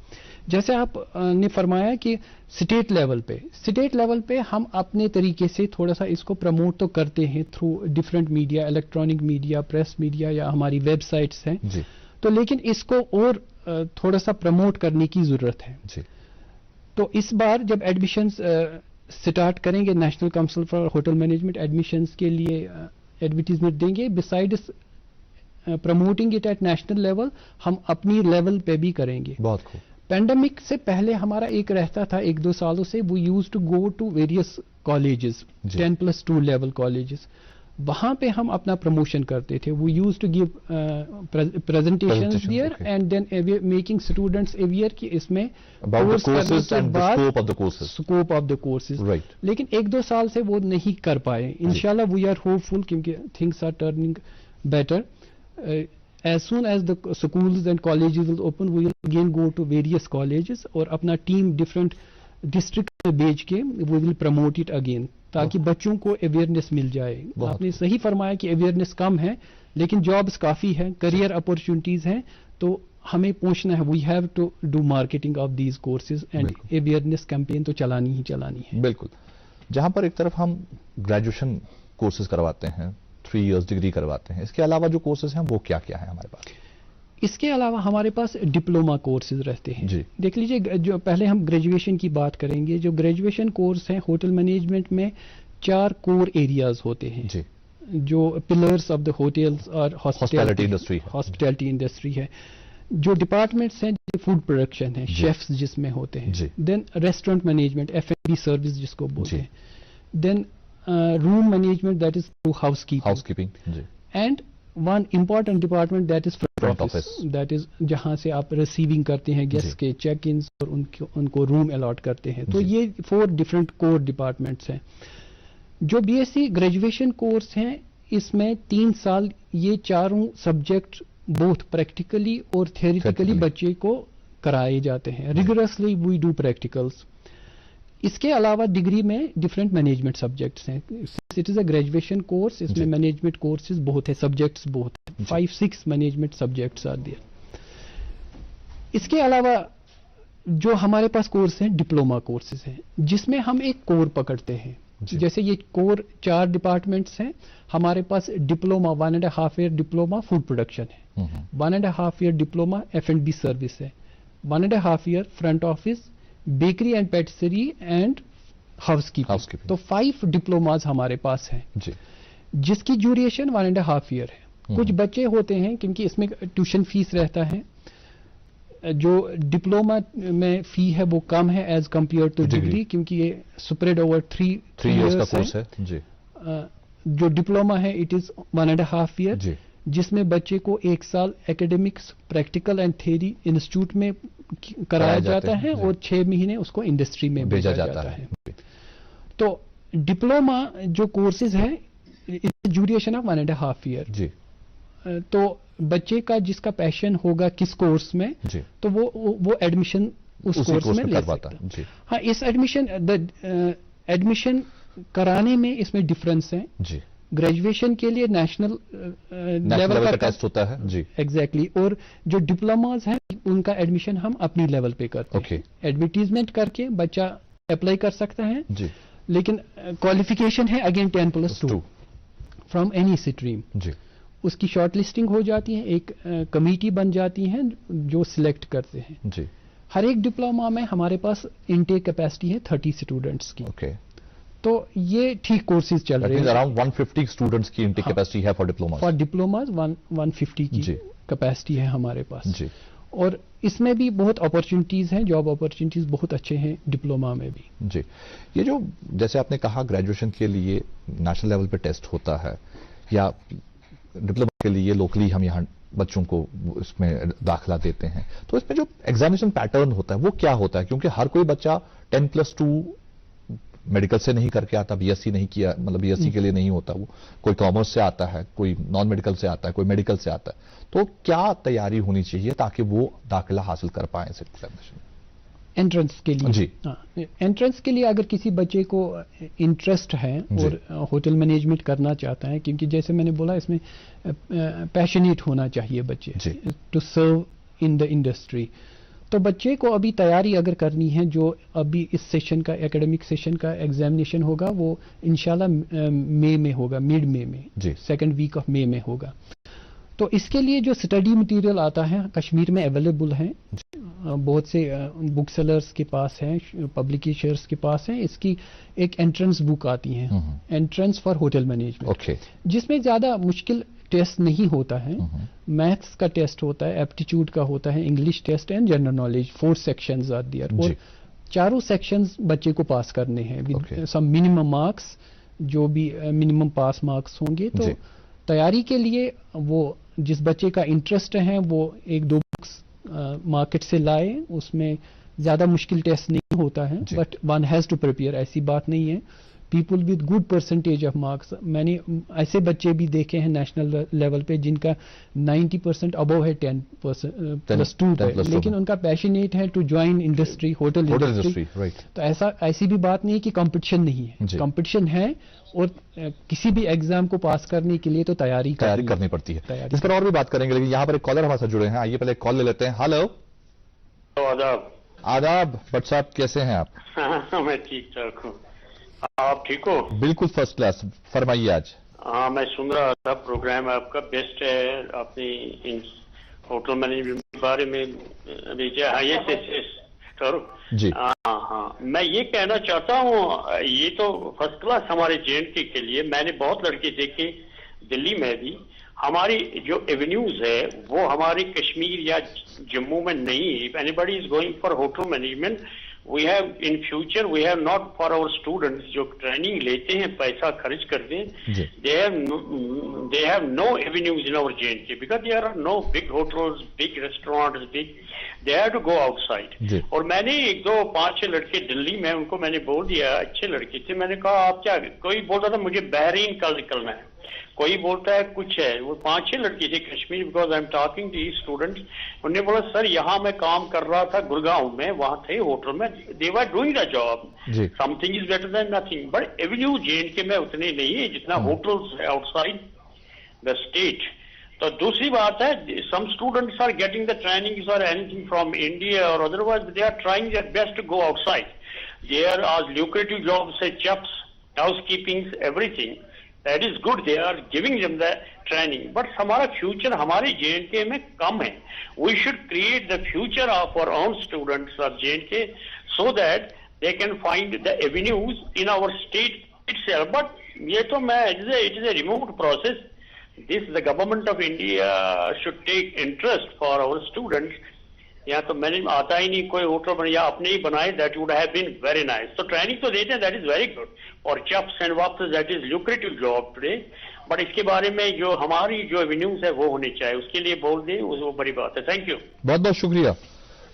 जैसे आप ने फरमाया कि स्टेट लेवल पे हम अपने तरीके से थोड़ा सा इसको प्रमोट तो करते हैं through different media, electronic media, press media या हमारी वेबसाइट्स हैं. तो लेकिन इसको और थोड़ा सा प्रमोट करने की जरूरत है. तो इस बार जब एडमिशंस स्टार्ट करेंगे, national council for hotel management admissions के लिए एडवर्टीजमेंट देंगे. Besides promoting it at national level, हम अपनी लेवल पे भी करेंगे. बहुत खूब. पैंडेमिक से पहले हमारा एक रहता था 1-2 सालों से, वो used to go to various colleges, 10+2 level colleges, वहां पे हम अपना प्रमोशन करते थे. वो used to give presentations there and then making students aware कि इसमें कोर्स करने के बाद स्कोप ऑफ द कोर्सेज. लेकिन 1-2 साल से वो नहीं कर पाए. इंशाल्लाह वी आर होपफुल, क्योंकि things are turning better. As soon as the schools and colleges will open, we will again go to various colleges और अपना टीम डिफरेंट डिस्ट्रिक्ट में भेज के we will promote it again, ताकि बच्चों को awareness मिल जाए. आपने सही फरमाया कि अवेयरनेस कम है, लेकिन जॉब्स काफी है, करियर अपॉर्चुनिटीज हैं. तो हमें पहुंचना है, we have to do marketing of these courses and awareness campaign तो चलानी ही चलानी है. बिल्कुल. जहां पर एक तरफ हम ग्रेजुएशन कोर्सेज करवाते हैं, 3 इयर्स डिग्री करवाते हैं, इसके अलावा जो कोर्सेज हैं वो क्या क्या है हमारे पास? اس کے علاوہ ہمارے پاس ڈپلوما کورسز رہتے ہیں. جی. دیکھ لیجیے، جو پہلے ہم گریجویشن کی بات کریں گے. جو گریجویشن کورس ہیں ہوٹل مینجمنٹ میں 4 کور ایریاز ہوتے ہیں. جی. جو پلرس آف دا ہوٹلس اور ہاسپٹیلٹی انڈسٹری ہے. جو ڈپارٹمنٹس ہیں فوڈ پروڈکشن ہے، شیفز جس میں ہوتے ہیں. دین ریسٹورینٹ مینجمنٹ، F&B سروس جس کو بولتے ہیں. Then room management, that is housekeeping. And one important department that is front office, that is جہاں سے آپ ریسیونگ کرتے ہیں گیسٹ کے چیک انس اور ان کو روم الاٹ کرتے ہیں. تو یہ 4 ڈفرینٹ کور ڈپارٹمنٹس ہیں. جو BSc گریجویشن کورس ہیں اس میں 3 سال یہ چاروں سبجیکٹ بوتھ پریکٹیکلی اور تھیوریٹیکلی بچے کو کرائے جاتے ہیں. ریگولرسلی وی ڈو پریکٹیکلس. اس کے علاوہ ڈگری میں ڈفرینٹ مینجمنٹ سبجیکٹس ہیں. It is a graduation course, اس میں مینجمنٹ کورسز بہت ہیں، سبجیکٹس بہت ہیں. 5-6 مینجمنٹ سبجیکٹس آر دیئر. اس کے علاوہ جو ہمارے پاس کورس ہیں ڈپلوما کورسز ہیں جس میں ہم ایک کور پکڑتے ہیں. جیسے یہ کور 4 ڈپارٹمنٹس ہیں ہمارے پاس. Diploma 1.5 year diploma food production ہے. 1.5 ایئر ڈپلوما F&B سروس ہے. 1.5 year front office, bakery and pastry and housekeeping. تو 5 ڈپلوماز ہمارے پاس ہیں جس کی ڈیوریشن 1.5 ایئر ہے. کچھ بچے ہوتے ہیں کیونکہ اس میں ٹیوشن فیس رہتا ہے. جو ڈپلوما میں فی ہے وہ کم ہے ایز کمپیئر ٹو ڈگری، کیونکہ یہ اسپریڈ اوور 3 ایئرس کا کورس ہے. جو ڈپلوما ہے اٹ از 1.5 ایئر جس میں بچے کو 1 سال ایکیڈیمکس، پریکٹیکل اینڈ تھیوری انسٹیٹیوٹ میں کرایا جاتا ہے اور 6 مہینے اس کو انڈسٹری میں بھیجا جاتا ہے. تو ڈپلوما جو کورسز ہیں ڈیوریشن آف 1.5 ایئر. تو بچے کا جس کا پیشن ہوگا کس کورس میں تو وہ ایڈمیشن اس کورس میں لے سکتا ہے. ہاں، اس ایڈمیشن کرانے میں اس میں ڈفرنس ہے. گریجویشن کے لیے نیشنل لیول کا ٹیسٹ ہوتا ہے. ایگزیکٹلی. اور جو ڈپلوماز ہیں ان کا ایڈمیشن ہم اپنی لیول پہ کرتے ہیں. ایڈورٹیزمنٹ کر کے بچہ اپلائی کر سکتا ہے، لیکن کوالیفیکیشن ہے اگین 10+2 فرام اینی اسٹریم. اس کی شارٹ لسٹنگ ہو جاتی ہے، ایک کمیٹی بن جاتی ہے جو سلیکٹ کرتے ہیں. ہر ایک ڈپلوما میں ہمارے پاس انٹیک کیپیسٹی ہے 30 اسٹوڈنٹس کی. تو یہ ٹھیک کورسز چل رہے ہیں. اراؤنڈ 150 اسٹوڈنٹس کی انٹیک کیپیسٹی ہے فار ڈپلوماز 150 کی کیپیسٹی ہے ہمارے پاس. اور اس میں بھی بہت اپارچونیٹیز ہیں، جاب اپارچونیٹیز بہت اچھے ہیں ڈپلوما میں بھی. یہ جو جیسے آپ نے کہا گریجویشن کے لیے نیشنل لیول پہ ٹیسٹ ہوتا ہے، یا ڈپلوما کے لیے لوکلی ہم یہاں بچوں کو اس میں داخلہ دیتے ہیں، تو اس میں جو ایگزامینیشن پیٹرن ہوتا ہے وہ کیا ہوتا ہے؟ کیونکہ ہر کوئی بچہ 10+2 میڈیکل سے نہیں کر کے آتا، BSc نہیں کیا، مطلب BSc کے لیے نہیں ہوتا. وہ کوئی کامرس سے آتا ہے، کوئی نان میڈیکل سے آتا ہے، کوئی میڈیکل سے آتا ہے. تو کیا تیاری ہونی چاہیے تاکہ وہ داخلہ حاصل کر پائیں اس ایگزامینیشن میں؟ انٹرنس کے لیے انٹرنس کے لیے اگر کسی بچے کو انٹرسٹ ہے اور ہوٹل مینجمنٹ کرنا چاہتا ہے، کیونکہ جیسے میں نے بولا اس میں پیشنیٹ ہونا چاہیے بچے to serve in the industry. تو بچے کو ابھی تیاری اگر کرنی ہے، جو ابھی اس سیشن کا ایکیڈمک سیشن کا ایگزامینیشن ہوگا وہ انشاءاللہ مئی میں ہوگا، مڈ مئی میں، 2nd ویک آف مئی میں ہوگا. تو اس کے لیے جو اسٹڈی مٹیریل آتا ہے کشمیر میں اویلیبل ہیں، بہت سے بک سیلرز کے پاس ہیں، پبلیکیشرز کے پاس ہیں. اس کی ایک انٹرنس بک آتی ہے، انٹرنس فار ہوٹل مینجمنٹ، جس میں زیادہ مشکل ٹیسٹ نہیں ہوتا ہے. میتھس کا ٹیسٹ ہوتا ہے، ایپٹیچیوڈ کا ہوتا ہے، English test and general knowledge. 4 sections are there, اور 4 سیکشنز بچے کو پاس کرنے ہیں ود سم منیمم مارکس، جو بھی منیمم پاس مارکس ہوں گے. تو تیاری کے لیے وہ جس بچے کا انٹرسٹ ہے وہ 1-2 بکس مارکیٹ سے لائے. اس میں زیادہ مشکل ٹیسٹ نہیں ہوتا ہے، but one has to prepare. ایسی بات نہیں ہے. People with good percentage of marks, میں نے ایسے بچے بھی دیکھے ہیں نیشنل لیول پہ جن کا 90% ابو ہے 10+2 پہ، لیکن ان کا پیشنیٹ ہے to join industry, hotel industry. تو ایسی بھی بات نہیں کہ کمپٹیشن نہیں ہے، کمپٹیشن ہے. اور کسی بھی ایگزام کو پاس کرنے کے لیے تو تیاری کرنی پڑتی ہے. اس پر اور بھی بات کریں گے، لیکن یہاں پر ایک کالر ہمارے ساتھ جڑے ہیں. آئیے پہلے ایک کال لے لیتے ہیں. ہلو. آداب بٹ صاحب، کیسے ہیں آپ؟ میں ٹھیک ٹھاک ہوں. آپ ٹھیک ہو؟ بالکل فرسٹ کلاس. فرمائیے. آج ہاں میں سن رہا تھا پروگرام آپ کا بیسٹ ہے. آپ نے होटल मैनेजमेंट के बारे में अभी क्या हाँ ये करो जी हाँ मैं ये कहना चाहता हूँ ये तो फर्स्ट क्लास हमारे J&K के लिए मैंने बहुत लड़के देखे दिल्ली में भी हमारी जो एवेन्यूज है वो हमारे कश्मीर या जम्मू में नहीं है. If anybody is going for hotel management we have in future we have not for our students जो ट्रेनिंग लेते हैं पैसा खर्च करते हैं they have no avenues in our J&K because there are no big hotels big restaurants big they have to go outside. और मैंने 1 2 5 6 लड़के दिल्ली में उनको मैंने बोल दिया अच्छे लड़के थे मैंने कहा आप क्या कोई बोलता था मुझे बहरीन कल निकलना है कोई बोलता है कुछ है वो 5 6 लड़के थे Kashmir because I am talking to students उन्होंने बोला सर यहाँ मैं काम कर रहा था गुड़गांव में वहां थे होटल में they were doing the job something is better than nothing but avenue J&K में उतने नहीं है जितना होटल्स है आउटसाइड द स्टेट. तो दूसरी बात है some students are getting the training और एनीथिंग फ्रॉम इंडिया और otherwise they are trying their best to go outside. There are lucrative jobs है chefs housekeeping everything that is good they are giving them the training but हमारा future हमारे J&K में कम है. We should create the future of our own students of J&K so that they can find the avenues in our state itself but ये तो मैं it is a remote process. The government of India should take interest for our students. यहाँ तो मैंने आता ही नहीं कोई hotel बने या अपने ही बनाए that would have been very nice. तो ट्रेनिंग तो देते हैं दैट इज वेरी गुड और चेफ्स एंड वाप्स that is lucrative job today but इसके बारे में जो हमारी जो एवेन्यूज है वो होनी चाहिए उसके लिए बोल दें वो बड़ी बात है. थैंक यू बहुत बहुत शुक्रिया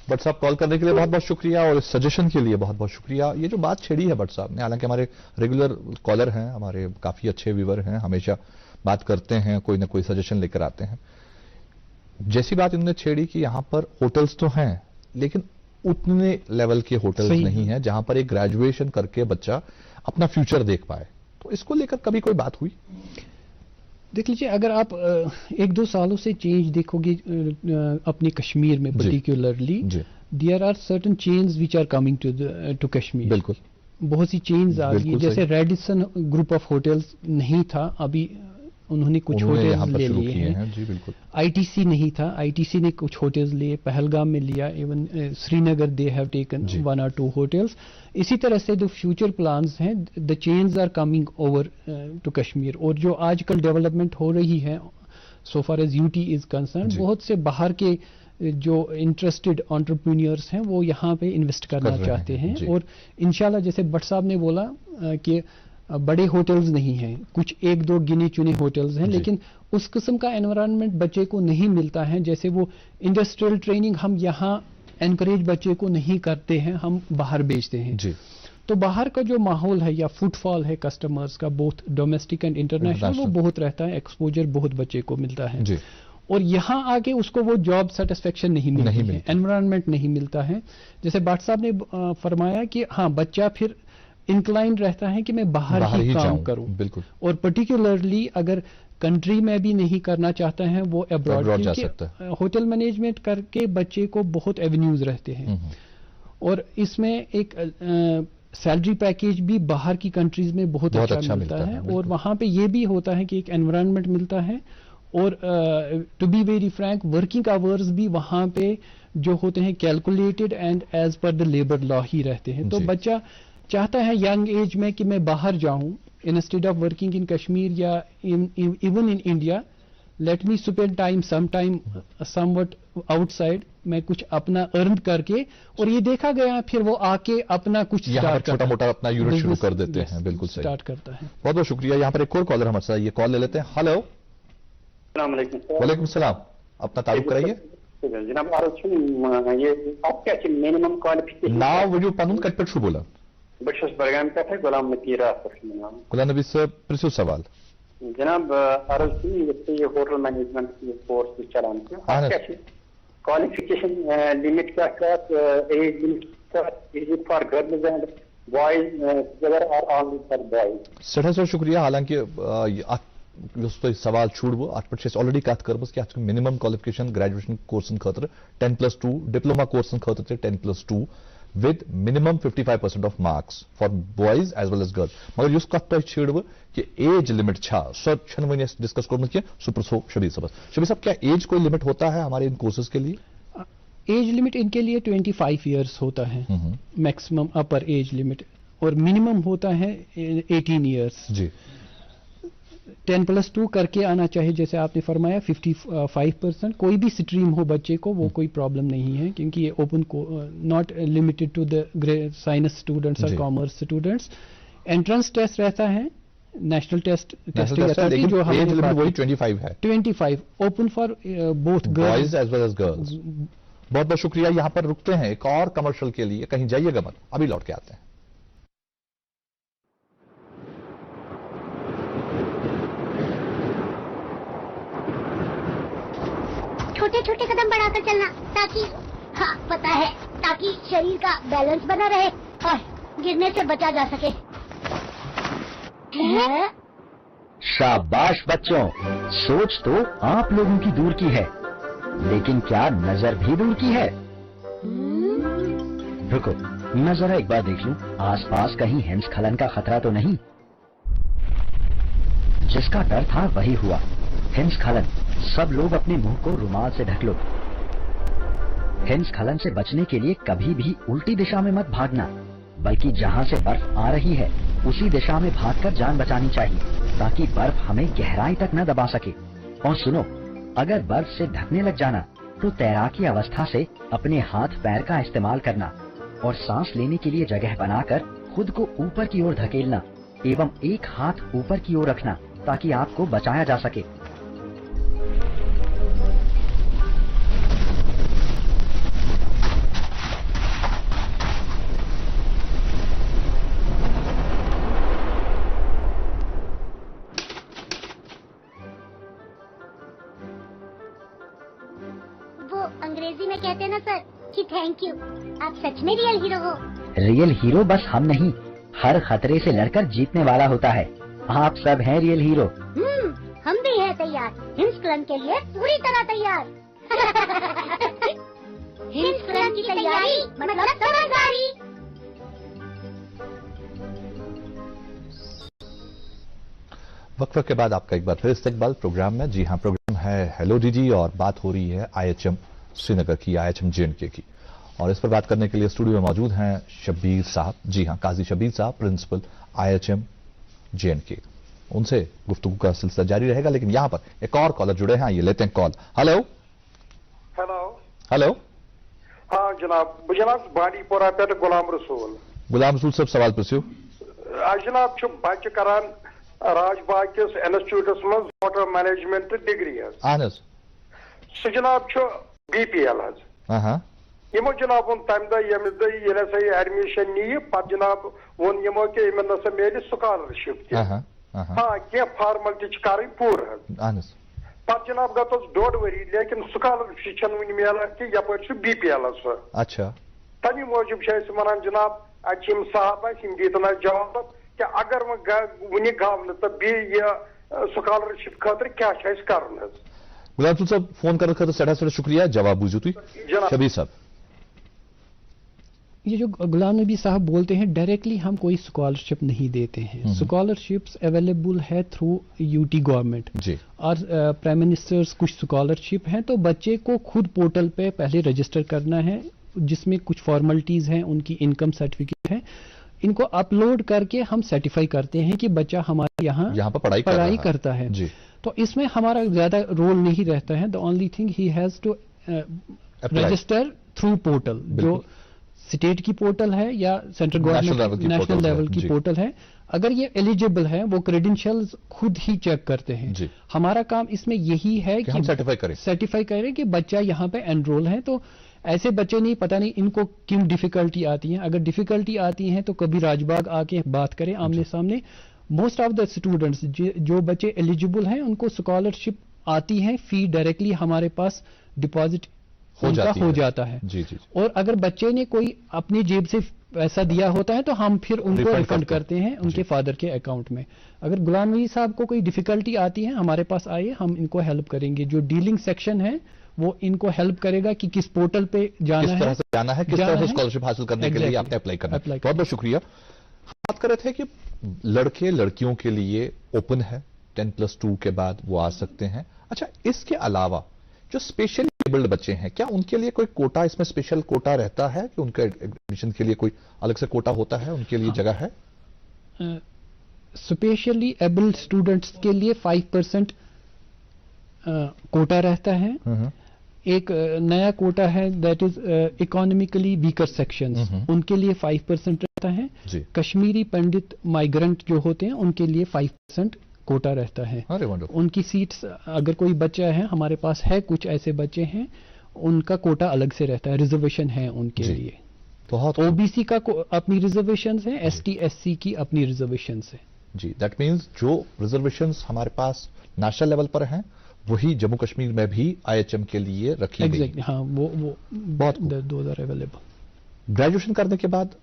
भट्ट साहब कॉल करने के लिए बहुत बहुत शुक्रिया और इस सजेशन के लिए बहुत बहुत शुक्रिया. ये जो बात छेड़ी है भट्ट साहब ने हालांकि हमारे रेगुलर कॉलर हैं हमारे काफी अच्छे व्यूअर हैं हमेशा बात करते हैं कोई ना कोई सजेशन लेकर आते हैं. जैसी बात इन्होंने छेड़ी कि यहां पर होटल्स तो हैं लेकिन उतने लेवल के होटल्स नहीं हैं जहां पर एक ग्रेजुएशन करके बच्चा अपना फ्यूचर देख पाए. तो इसको लेकर कभी कोई बात हुई? देख लीजिए अगर आप 1-2 सालों से चेंज देखोगे अपने कश्मीर में particularly there are certain chains which are coming to Kashmir. बिल्कुल बहुत सी चेन्स आ गई जैसे रेडिसन ग्रुप ऑफ होटल्स नहीं था अभी उन्होंने कुछ होटल्स ले लिए हैं. जी बिल्कुल. आईटीसी नहीं था आईटीसी ने कुछ होटल्स लिए पहलगाम में लिया even Srinagar they have taken 1 or 2 hotels. इसी तरह से जो फ्यूचर प्लान्स हैं the chains are coming over to Kashmir और जो आजकल डेवलपमेंट हो रही है so far as UT is concern बहुत से बाहर के जो इंटरेस्टेड एंटरप्रेन्योर्स हैं वो यहाँ पे इन्वेस्ट करना चाहते हैं और इंशाल्लाह जैसे भट्ट साहब ने बोला कि बड़े होटल्स नहीं हैं कुछ 1-2 गिने चुने होटल्स हैं लेकिन उस किस्म का एनवायरनमेंट बच्चे को नहीं मिलता है जैसे वो इंडस्ट्रियल ट्रेनिंग हम यहाँ एनकरेज बच्चे को नहीं करते हैं हम बाहर भेजते हैं. तो बाहर का जो माहौल है या फुटफॉल है कस्टमर्स का बोथ डोमेस्टिक एंड इंटरनेशनल वो बहुत रहता है एक्सपोजर बहुत बच्चे को मिलता है और यहाँ आके उसको वो जॉब सेटिस्फेक्शन नहीं मिलती है एनवायरनमेंट नहीं मिलता है. जैसे भट्ट साहब ने फरमाया कि हाँ बच्चा फिर इंक्लाइन रहता है कि मैं बाहर ही काम करूं. बिल्कुल. और पर्टिकुलरली अगर कंट्री में भी नहीं करना चाहता है वो अब्रॉड जा सकता है. होटल मैनेजमेंट करके बच्चे को बहुत एवेन्यूज रहते हैं और इसमें एक सैलरी पैकेज भी बाहर की कंट्रीज में बहुत अच्छा मिलता है और वहां पे ये भी होता है कि एक एनवायरनमेंट मिलता है और to be very frank working hours भी वहां पे जो होते हैं calculated and as per the labour law ही रहते हैं. तो बच्चा चाहता है यंग एज में कि मैं बाहर जाऊं instead of working in Kashmir या even in India let me spend time some time somewhat outside मैं कुछ अपना अर्न करके और ये देखा गया फिर वो आके अपना कुछ छोटा मोटा अपना यूनिट शुरू कर देते हैं. बिल्कुल सही स्टार्ट करता है. बहुत बहुत शुक्रिया. यहाँ पर एक और कॉलर हमारे साथ ये कॉल ले लेते हैं. हेलो वालेकुम सलाम अपना तारुफ कराइए. मिनिमम क्वालिफिकेशन नाव वो जो पनुन कट पे बोला बशस बरगाम का है गुलाम नबी गुलाम नबी से प्रिसो सवाल जनाब अर्ज ये होटल मैनेजमेंट की कोर्स चलान क्वालिफिकेशन लिमिट क्या age limit is it for girls and boys together और ओनली फॉर बॉयज. सर शुक्रिया. हालांकि सवाल छूट वो अत पे ऑलरेडी कत कर्मस कि अत मिनिमम क्वालिफिकेशन ग्रेजुएशन कोर्सन खतर 10+2 डिप्लोमा कोर्सन खतर 10+2 with minimum 55% of marks for boys as well as girls. मगर युस कत तो छेड़ वो कि एज लिमिट छा सो छन वने डिस्कस करने के सुपर सो शबीर साहब क्या एज कोई लिमिट होता है हमारे इन कोर्सेज के लिए? एज लिमिट इनके लिए 25 इयर्स होता है मैक्सिमम अपर एज लिमिट, और मिनिमम होता है 18 इयर्स जी। 10+2 करके आना चाहिए, जैसे आपने फरमाया 55%। कोई भी स्ट्रीम हो बच्चे को वो कोई प्रॉब्लम नहीं है, क्योंकि ये open not limited to the science students और कॉमर्स स्टूडेंट्स। एंट्रेंस टेस्ट रहता है, नेशनल टेस्ट टेस्टिंग अथॉरिटी जो हमें वही 25 है, 25 open for both boys as well as girls. बहुत बहुत शुक्रिया। यहां पर रुकते हैं एक और कमर्शियल के लिए, कहीं जाइएगा मत, अभी लौट के आते हैं। छोटे छोटे कदम बढ़ाकर चलना ताकि, हाँ पता है, ताकि शरीर का बैलेंस बना रहे और गिरने से बचा जा सके। शाबाश बच्चों, सोच तो आप लोगों की दूर की है, लेकिन क्या नजर भी दूर की है? रुको, मैं जरा एक बार देख लूं, आसपास कहीं हिमस्खलन का खतरा तो नहीं। जिसका डर था वही हुआ, हिमस्खलन। सब लोग अपने मुंह को रुमाल से ढक लो। हिमस्खलन से बचने के लिए कभी भी उल्टी दिशा में मत भागना, बल्कि जहां से बर्फ आ रही है उसी दिशा में भागकर जान बचानी चाहिए, ताकि बर्फ हमें गहराई तक न दबा सके। और सुनो, अगर बर्फ से ढकने लग जाना तो तैराकी अवस्था से अपने हाथ पैर का इस्तेमाल करना और सांस लेने के लिए जगह बनाकर खुद को ऊपर की ओर धकेलना एवं एक हाथ ऊपर की ओर रखना, ताकि आपको बचाया जा सके। अंग्रेजी में कहते हैं ना सर कि थैंक यू, आप सच में रियल हीरो हो। रियल हीरो बस हम नहीं, हर खतरे से लड़कर जीतने वाला होता है। आप सब हैं रियल हीरो। हम भी हैं तैयार, हिमस्खलन के लिए पूरी तरह तैयार। हिमस्खलन की तैयारी मतलब समझदारी। वक्फे के बाद आपका एक बार फिर इस्तकबाल प्रोग्राम में। जी हाँ, प्रोग्राम है हेलो डीजी और बात हो रही है IHM श्रीनगर की, IHM J&K की। और इस पर बात करने के लिए स्टूडियो में मौजूद हैं शब्बीर साहब। जी हाँ, काजी शब्बीर साहब, प्रिंसिपल IHM J&K। उनसे गुफ्तगू का सिलसिला जारी रहेगा, लेकिन यहां पर एक और कॉलर जुड़े हैं, ये लेते हैं कॉल। Hello hello hello. हाँ जनाब, जनाब बांडीपोरा पे गुलाम रसूल। गुलाम रसूल साहब, सवाल पुछियो। जनाब बच्चे करान राजबाग किस इंस्टीट्यूटस मज वाटर मैनेजमेंट डिग्री सह जनाब BPL यमो जनाब वो तम दह एडमिशन नी पे जनाब वो यमो कि इन ना मिले स्कॉलरशिप। हाँ क्या फॉर्मलिटी कर पूर पे जनाब गतस 1.5 वरी, लेकिन स्कॉलरशिप वन मिलान कि यप BPL। अच्छा, तमी मूजूब वन जनाब अम साहब दीतन जवाब कि अगर वन गव तो स्कॉलरशिप खतर क्या कर। गुलाम रसूल साहब फोन करने खतर सड़ा सड़ा शुक्रिया, जवाब बूझो तुम शबीर साहब। ये जो गुलाम नबी साहब बोलते हैं, डायरेक्टली हम कोई स्कॉलरशिप नहीं देते हैं। स्कॉलरशिप्स अवेलेबल है थ्रू UT गवर्नमेंट और प्राइम मिनिस्टर्स कुछ स्कॉलरशिप हैं, तो बच्चे को खुद पोर्टल पे पहले रजिस्टर करना है, जिसमें कुछ फॉर्मेलिटीज हैं, उनकी इनकम सर्टिफिकेट है, इनको अपलोड करके हम सर्टिफाई करते हैं कि बच्चा हमारे यहाँ पर पढ़ाई करता है। जी। तो इसमें हमारा ज्यादा रोल नहीं रहता है। The only thing he has to register through portal, जो स्टेट की पोर्टल है या सेंट्रल गवर्नमेंट नेशनल लेवल की पोर्टल है। अगर ये एलिजिबल है, वो क्रेडेंशियल्स खुद ही चेक करते हैं। हमारा काम इसमें यही है कि सर्टिफाई करें कि बच्चा यहाँ पे एनरोल है। तो ऐसे बच्चे नहीं, पता नहीं इनको क्यों डिफिकल्टी आती है। अगर डिफिकल्टी आती है तो कभी राजबाग आके बात करें आमने सामने। मोस्ट ऑफ द स्टूडेंट्स जो बच्चे एलिजिबल हैं उनको स्कॉलरशिप आती है, फी डायरेक्टली हमारे पास डिपॉजिट ہو جاتا ہے. جی جی. اور اگر بچے نے کوئی اپنی جیب سے پیسہ دیا ہوتا ہے تو ہم پھر ان کو ریفنڈ کرتے ہیں ان کے فادر کے اکاؤنٹ میں. اگر غلام نبی صاحب کو کوئی ڈیفیکلٹی آتی ہے ہمارے پاس آئیے, ہم ان کو ہیلپ کریں گے. جو ڈیلنگ سیکشن ہے وہ ان کو ہیلپ کرے گا کہ کس پورٹل پہ جانا ہے, کس طرح سے جانا ہے, کس طرح سے اسکالرشپ حاصل کرنے کے لیے آپ نے اپلائی کرنا ہے. بہت بہت شکریہ. بات کر رہے تھے کہ لڑکے لڑکیوں کے لیے اوپن ہے, 10+2 کے بعد وہ آ سکتے ہیں. اچھا, اس کے علاوہ جو اسپیشلی ایبلڈ بچے ہیں, کیا ان کے لیے کوئی کوٹا, اس میں اسپیشل کوٹا رہتا ہے کہ ان کے ایڈمیشن کے لیے کوئی الگ سے کوٹا ہوتا ہے, ان کے لیے جگہ ہے؟ اسپیشلی ایبلڈ اسٹوڈنٹس کے لیے 5% کوٹا رہتا ہے. ایک نیا کوٹا ہے that is economically weaker sections, ان کے لیے 5% رہتا ہے. کشمیری پنڈت مائیگرنٹ جو ہوتے ہیں ان کے لیے 5% کوٹا رہتا ہے. ان کی سیٹس اگر کوئی بچہ ہے, ہمارے پاس ہے کچھ ایسے بچے ہیں, ان کا کوٹا الگ سے رہتا ہے, ریزرویشن ہے ان کے لیے. بہت او بی سی کا اپنی ریزرویشنز ہیں, ایس ٹی ایس سی کی اپنی ریزرویشنز ہیں. جی, دیٹ مینز جو ریزرویشنز ہمارے پاس نیشنل لیول پر ہیں وہی جموں کشمیر میں بھی آئی ایچ ایم کے لیے رکھی گئی. ہاں, وہ بہت دوز آر اویلیبل. گریجویشن کرنے کے بعد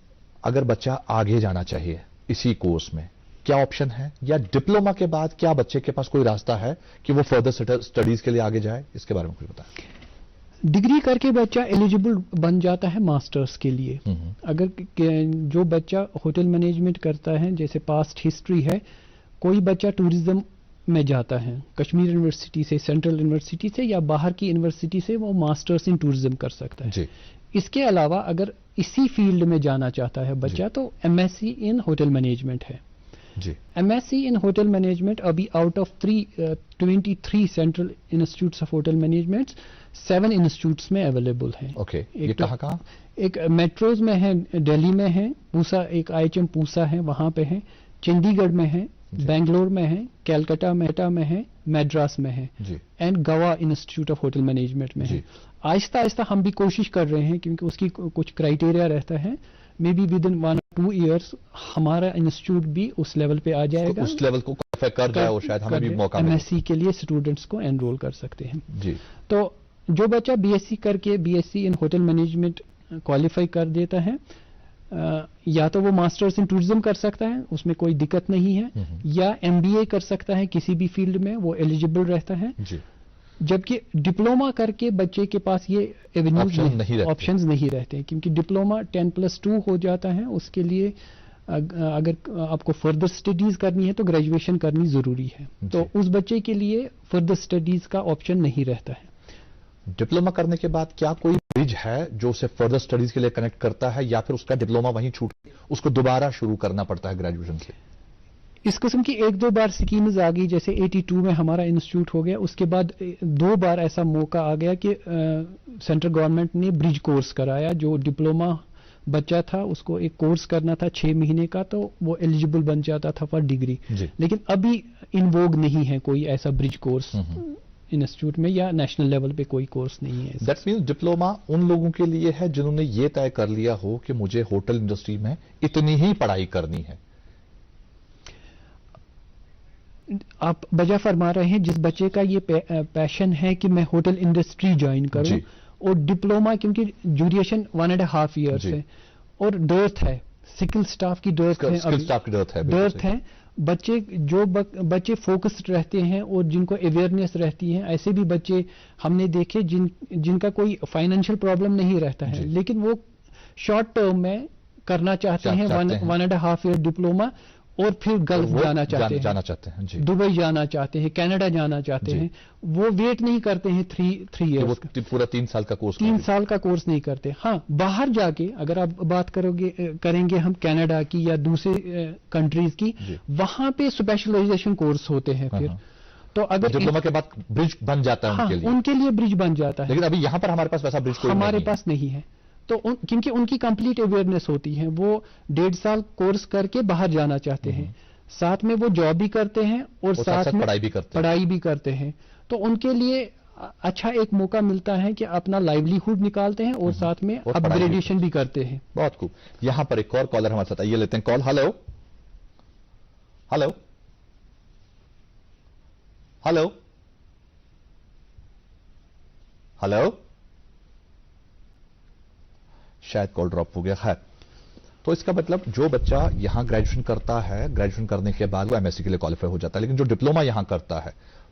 اگر بچہ آگے جانا چاہیے اسی کورس میں, کیا آپشن ہے؟ یا ڈپلوما کے بعد کیا بچے کے پاس کوئی راستہ ہے کہ وہ فردر اسٹڈیز کے لیے آگے جائے؟ اس کے بارے میں کچھ بتائیں. ڈگری کر کے بچہ ایلیجیبل بن جاتا ہے ماسٹرز کے لیے. اگر جو بچہ ہوٹل مینجمنٹ کرتا ہے, جیسے پاسٹ ہسٹری ہے, کوئی بچہ ٹوریزم میں جاتا ہے کشمیر یونیورسٹی سے, سینٹرل یونیورسٹی سے یا باہر کی یونیورسٹی سے, وہ ماسٹرز ان ٹوریزم کر سکتا ہے. جی. اس کے علاوہ اگر اسی فیلڈ میں جانا چاہتا ہے بچہ تو M S C in hotel management ہے. جی. M S C in hotel management ابھی out of 23 central institutes of hotel management 7 institutes میں اویلیبل ہیں. اوکے, یہ کہاں؟ ایک میٹروز میں ہے, دہلی میں ہے, پوسا ایک آئی ایچ ایم پوسا ہے وہاں پہ ہے, چنڈی گڑھ میں ہے, بنگلور میں ہے, کیلکٹا میں ہے, میڈراس میں ہے, and Goa institute of hotel management میں ہے. آہستہ آہستہ ہم بھی کوشش کر رہے ہیں کیونکہ اس کی کچھ کرائیٹیریا رہتا ہے, maybe within 1 or 2 years ہمارا انسٹیٹیوٹ بھی اس لیول پہ آ جائے گا, اس لیول کو کر جائے اور شاید ہمیں بھی موقع ایم ایس سی کے لیے اسٹوڈنٹس کو انرول کر سکتے ہیں. جی. تو جو بچہ بی ایس سی کر کے B S C in hotel management qualify کر دیتا ہے, یا تو وہ ماسٹرز ان ٹوریزم کر سکتا ہے, اس میں کوئی دقت نہیں ہے, یا ایم بی اے کر سکتا ہے کسی بھی فیلڈ میں, وہ ایلیجیبل رہتا ہے. جبکہ ڈپلوما کر کے بچے کے پاس یہ ایونیوز آپشنز نہیں رہتے, کیونکہ ڈپلوما 10+2 ہو جاتا ہے. اس کے لیے اگر آپ کو فردر اسٹڈیز کرنی ہے تو گریجویشن کرنی ضروری ہے. تو اس بچے کے لیے فردر اسٹڈیز کا آپشن نہیں رہتا ہے. ڈپلوما کرنے کے بعد کیا کوئی برج ہے جو اسے فردر اسٹڈیز کے لیے کنیکٹ کرتا ہے, یا پھر اس کا ڈپلوما وہیں چھوٹ اس کو دوبارہ شروع کرنا پڑتا ہے گریجویشن سے؟ اس قسم کی 1-2 بار سکیمز آ گئی, جیسے 82 میں ہمارا انسٹیٹیوٹ ہو گیا, اس کے بعد 2 بار ایسا موقع آ گیا کہ سینٹرل گورنمنٹ نے برج کورس کرایا. جو ڈپلوما بچہ تھا اس کو ایک کورس کرنا تھا 6 مہینے کا, تو وہ ایلیجیبل بن جاتا تھا فار ڈگری. لیکن ابھی ان ووگ نہیں ہے کوئی ایسا برج کورس انسٹیٹیوٹ میں, یا نیشنل لیول پہ کوئی کورس نہیں ہے. دیٹ مینس ڈپلوما ان لوگوں کے لیے ہے جنہوں نے یہ طے کر لیا ہو کہ مجھے ہوٹل انڈسٹری میں اتنی ہی پڑھائی کرنی ہے. آپ بجا فرما رہے ہیں جس بچے کا یہ پیشن ہے کہ میں ہوٹل انڈسٹری جوائن کروں, اور ڈپلوما کیونکہ ڈیوریشن 1.5 ایئرس ہے, اور ڈرتھ ہے, سکل سٹاف کی ڈرتھ ہے. جو بچے فوکسڈ رہتے ہیں اور جن کو اویئرنیس رہتی ہے, ایسے بھی بچے ہم نے دیکھے جن کا کوئی فائنینشیل پرابلم نہیں رہتا ہے, لیکن وہ شارٹ ٹرم میں کرنا چاہتے ہیں 1.5 ایئر ڈپلوما, اور پھر گلف جانا چاہتے ہیں, دبئی جانا چاہتے ہیں, کینیڈا جانا چاہتے ہیں. وہ ویٹ نہیں کرتے ہیں 3 ایئرس, پورا 3 سال کا کورس 3 سال کا کورس نہیں کرتے. ہاں, باہر جا کے اگر آپ بات کریں گے ہم کینیڈا کی یا دوسرے کنٹریز کی, وہاں پہ اسپیشلائزیشن کورس ہوتے ہیں. پھر تو اگر ڈپلوما کے بعد برج بن جاتا ہے ان کے لیے برج بن جاتا ہے. لیکن ابھی یہاں پر ہمارے پاس ویسا برج ہمارے پاس نہیں ہے. تو کیونکہ ان کی کمپلیٹ اویئرنیس ہوتی ہے, وہ 1.5 سال کورس کر کے باہر جانا چاہتے ہیں, ساتھ میں وہ جاب بھی کرتے ہیں اور ساتھ میں پڑھائی بھی کرتے ہیں. تو ان کے لیے اچھا ایک موقع ملتا ہے کہ اپنا لائیولیہڈ نکالتے ہیں اور ساتھ میں اپ گریڈیشن بھی کرتے ہیں. بہت خوب. یہاں پر ایک اور کالر ہمارے ساتھ آئیے, لیتے ہیں کال. ہلو ہلو ہلو ہلو شاید کال ڈراپ ہو گیا. خیر, تو اس کا مطلب جو بچہ یہاں گریجویشن کرتا ہے, گریجویشن کرنے کے بعد وہ ایم ایس سی کے لیے کوالیفائی ہو جاتا ہے, لیکن جو ڈپلوما یہاں کرتا ہے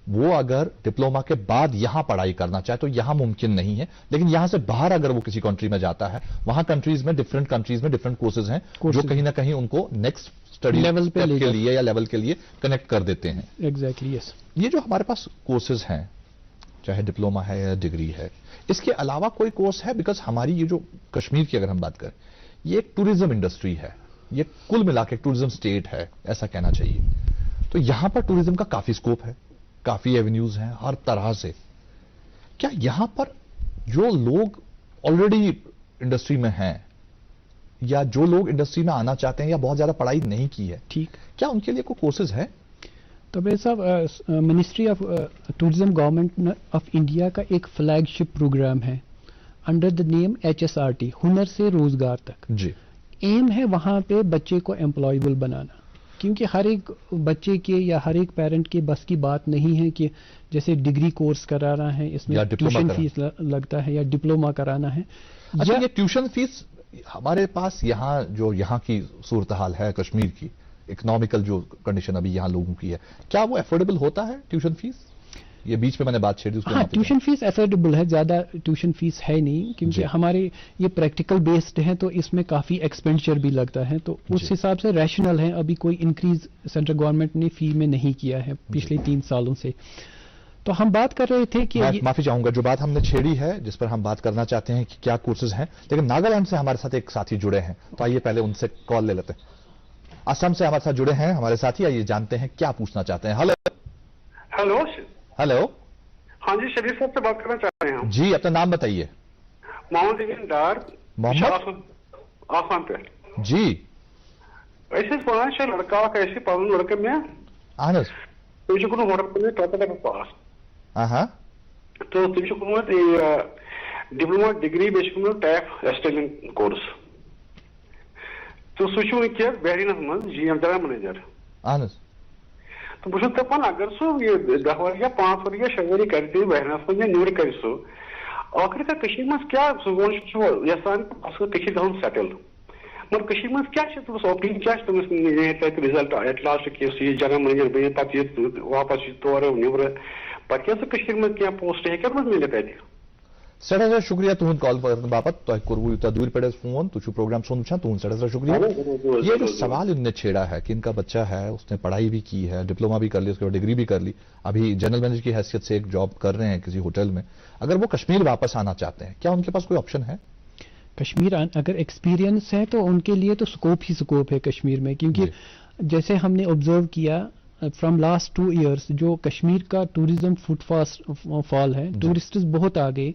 وہ اگر ڈپلوما کے بعد یہاں پڑھائی کرنا چاہے تو یہاں ممکن نہیں ہے, لیکن یہاں سے باہر اگر وہ کسی کنٹری میں جاتا ہے, وہاں کنٹریز میں ڈفرنٹ کورسز ہیں جو کہیں نہ کہیں ان کو نیکسٹ اسٹڈی لیول کے لیے یا لیول کے لیے کنیکٹ کر دیتے ہیں. ایگزیکٹلی, یس. یہ جو ہمارے پاس کورسز ہیں, چاہے ڈپلوما ہے یا ڈگری ہے, اس کے علاوہ کوئی کورس ہے؟ بیکاز ہماری یہ جو کشمیر کی اگر ہم بات کریں, یہ ایک ٹوریزم انڈسٹری ہے, یہ کل ملا کے ٹوریزم اسٹیٹ ہے ایسا کہنا چاہیے. تو یہاں پر ٹوریزم کا کافی اسکوپ ہے, کافی ایونیوز ہیں ہر طرح سے. کیا یہاں پر جو لوگ آلریڈی انڈسٹری میں ہیں یا جو لوگ انڈسٹری میں آنا چاہتے ہیں یا بہت زیادہ پڑھائی نہیں کی ہے, ٹھیک, کیا ان کے لیے کوئی کورسز ہے؟ تو بھائی صاحب, ministry of tourism government of India کا ایک فلیگ شپ پروگرام ہے انڈر دا نیم HSRT, ہنر سے روزگار تک. جی. ایم ہے وہاں پہ بچے کو امپلائیبل بنانا, کیونکہ ہر ایک بچے کے یا ہر ایک پیرنٹ کے بس کی بات نہیں ہے کہ جیسے ڈگری کورس کرانا ہے, اس میں ٹیوشن فیس لگتا ہے, یا ڈپلوما کرانا ہے. اچھا, یہ ٹیوشن فیس ہمارے پاس یہاں جو یہاں کی صورتحال ہے کشمیر کی, اکنامیکل جو کنڈیشن ابھی یہاں لوگوں کی ہے, کیا وہ افورڈیبل ہوتا ہے ٹیوشن فیس؟ یہ بیچ میں نے بات چھیڑی اس کو. ہاں, ٹیوشن فیس افورڈیبل ہے, زیادہ ٹیوشن فیس ہے نہیں, کیونکہ ہمارے یہ پریکٹیکل بیسڈ ہے تو اس میں کافی ایکسپینڈیچر بھی لگتا ہے, تو اس حساب سے ریشنل ہے. ابھی کوئی انکریز سینٹرل گورنمنٹ نے فی میں نہیں کیا ہے پچھلے 3 سالوں سے. تو ہم بات کر رہے تھے کہ معافی چاہوں گا, جو بات ہم نے چھیڑی ہے جس پر ہم بات کرنا چاہتے ہیں کہ کیا کورسز ہیں, لیکن ناگالینڈ سے ہمارے ساتھ ایک ساتھی جڑے ہیں, تو آئیے پہلے ان سے کال لے لیتے ہیں. آسام سے ہمارے ساتھ جڑے ہیں ہمارے ساتھی, آئیے جانتے ہیں کیا پوچھنا چاہتے ہیں. ہلو. ہلو. ہاں جی, شریف صاحب سے بات کرنا چاہ رہے ہیں. جی, اپنا نام بتائیے. محمد امین ڈار, محمد آسام پہ. جی. ایسے پڑھا لڑکا ایسے پڑھنے لڑکے میں اہن حظ تم ہوٹل ٹوٹل پاس تو تم ڈپلوما ڈگری بیس ٹیپ اسٹیلنگ کورس تو سہ بحرینس من GM جنرل منیجر. اہن حظ. تو بہت دپان اگر سہ 10 ؤری یا 5 ؤری یا 6 ؤری کر بحرینس من نیبر کر سہ آخر کر من کیا سہ یسان گھن سیٹل, مگر من کیا اوپننگ کیا تمس رزلٹ ایٹ لاسٹ کہ سہ جنرل منیجر بنت پتہ واپس تور نیبر پتہ کیا من کیا پوسٹ ہیکن ملت اتہ. سٹھا سٹھا شکریہ تہد کال باپت, تہ کوٚروٕ یوٗتاہ دوٗرِ پٮ۪ٹھ فون, تُہۍ چھُو پروگرام سون وٕچھان, تہد سٹھا سٹھا شکریہ. یہ جو سوال ان نے چھیڑا ہے کہ ان کا بچہ ہے, اس نے پڑھائی بھی کی ہے, ڈپلوما بھی کر لی, اس کے بعد ڈگری بھی کر لی, ابھی جنرل مینیجر کی حیثیت سے ایک جاب کر رہے ہیں کسی ہوٹل میں, اگر وہ کشمیر واپس آنا چاہتے ہیں کیا ان کے پاس کوئی آپشن ہے؟ کشمیر اگر ایکسپیرینس ہے تو ان کے لیے تو سکوپ ہی سکوپ ہے کشمیر میں, کیونکہ جیسے ہم نے آبزرو کیا فرام لاسٹ 2 ایئرس جو کشمیر کا ٹوریزم فٹ فال ہے, ٹورسٹس بہت آ گئے.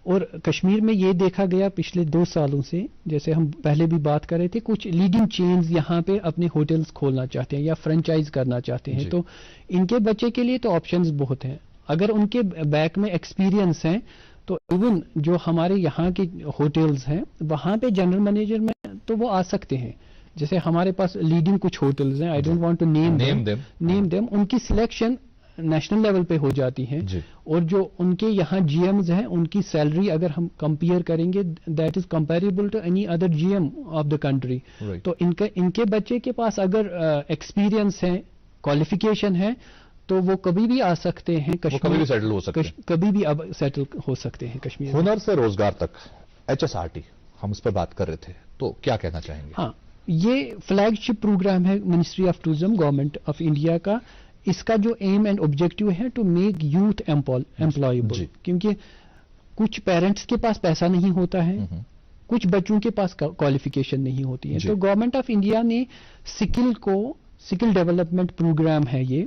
اور کشمیر میں یہ دیکھا گیا پچھلے 2 سالوں سے, جیسے ہم پہلے بھی بات کر رہے تھے, کچھ لیڈنگ چینز یہاں پہ اپنے ہوٹلز کھولنا چاہتے ہیں یا فرینچائز کرنا چاہتے ہیں. تو ان کے بچے کے لیے تو آپشنز بہت ہیں. اگر ان کے بیک میں ایکسپیرینس ہیں تو ایون جو ہمارے یہاں کے ہوٹلز ہیں وہاں پہ جنرل مینیجر میں تو وہ آ سکتے ہیں. جیسے ہمارے پاس لیڈنگ کچھ ہوٹلز ہیں, I don't want to name them, ان کی سلیکشن نیشنل لیول پہ ہو جاتی ہیں, اور جو ان کے یہاں GMs ہیں ان کی سیلری اگر ہم کمپیئر کریں گے that is comparable to any other GM of the country. تو ان کے بچے کے پاس اگر ایکسپیرینس ہے, کوالیفیکیشن ہے, تو وہ کبھی بھی آ سکتے ہیں کشمیر, کبھی بھی اب سیٹل ہو سکتے ہیں کشمیر. ہنر سے روزگار تک HSRT ہم اس پر بات کر رہے تھے, تو کیا کہنا چاہیں گے؟ ہاں, یہ فلیگ شپ پروگرام ہے ministry of tourism government of India کا. اس کا جو ایم اینڈ آبجیکٹو ہے ٹو میک یوتھ امپلائیبل, کیونکہ کچھ پیرنٹس کے پاس پیسہ نہیں ہوتا ہے, کچھ بچوں کے پاس کوالیفیکیشن نہیں ہوتی ہے. تو گورنمنٹ آف انڈیا نے سکل ڈیولپمنٹ پروگرام ہے یہ,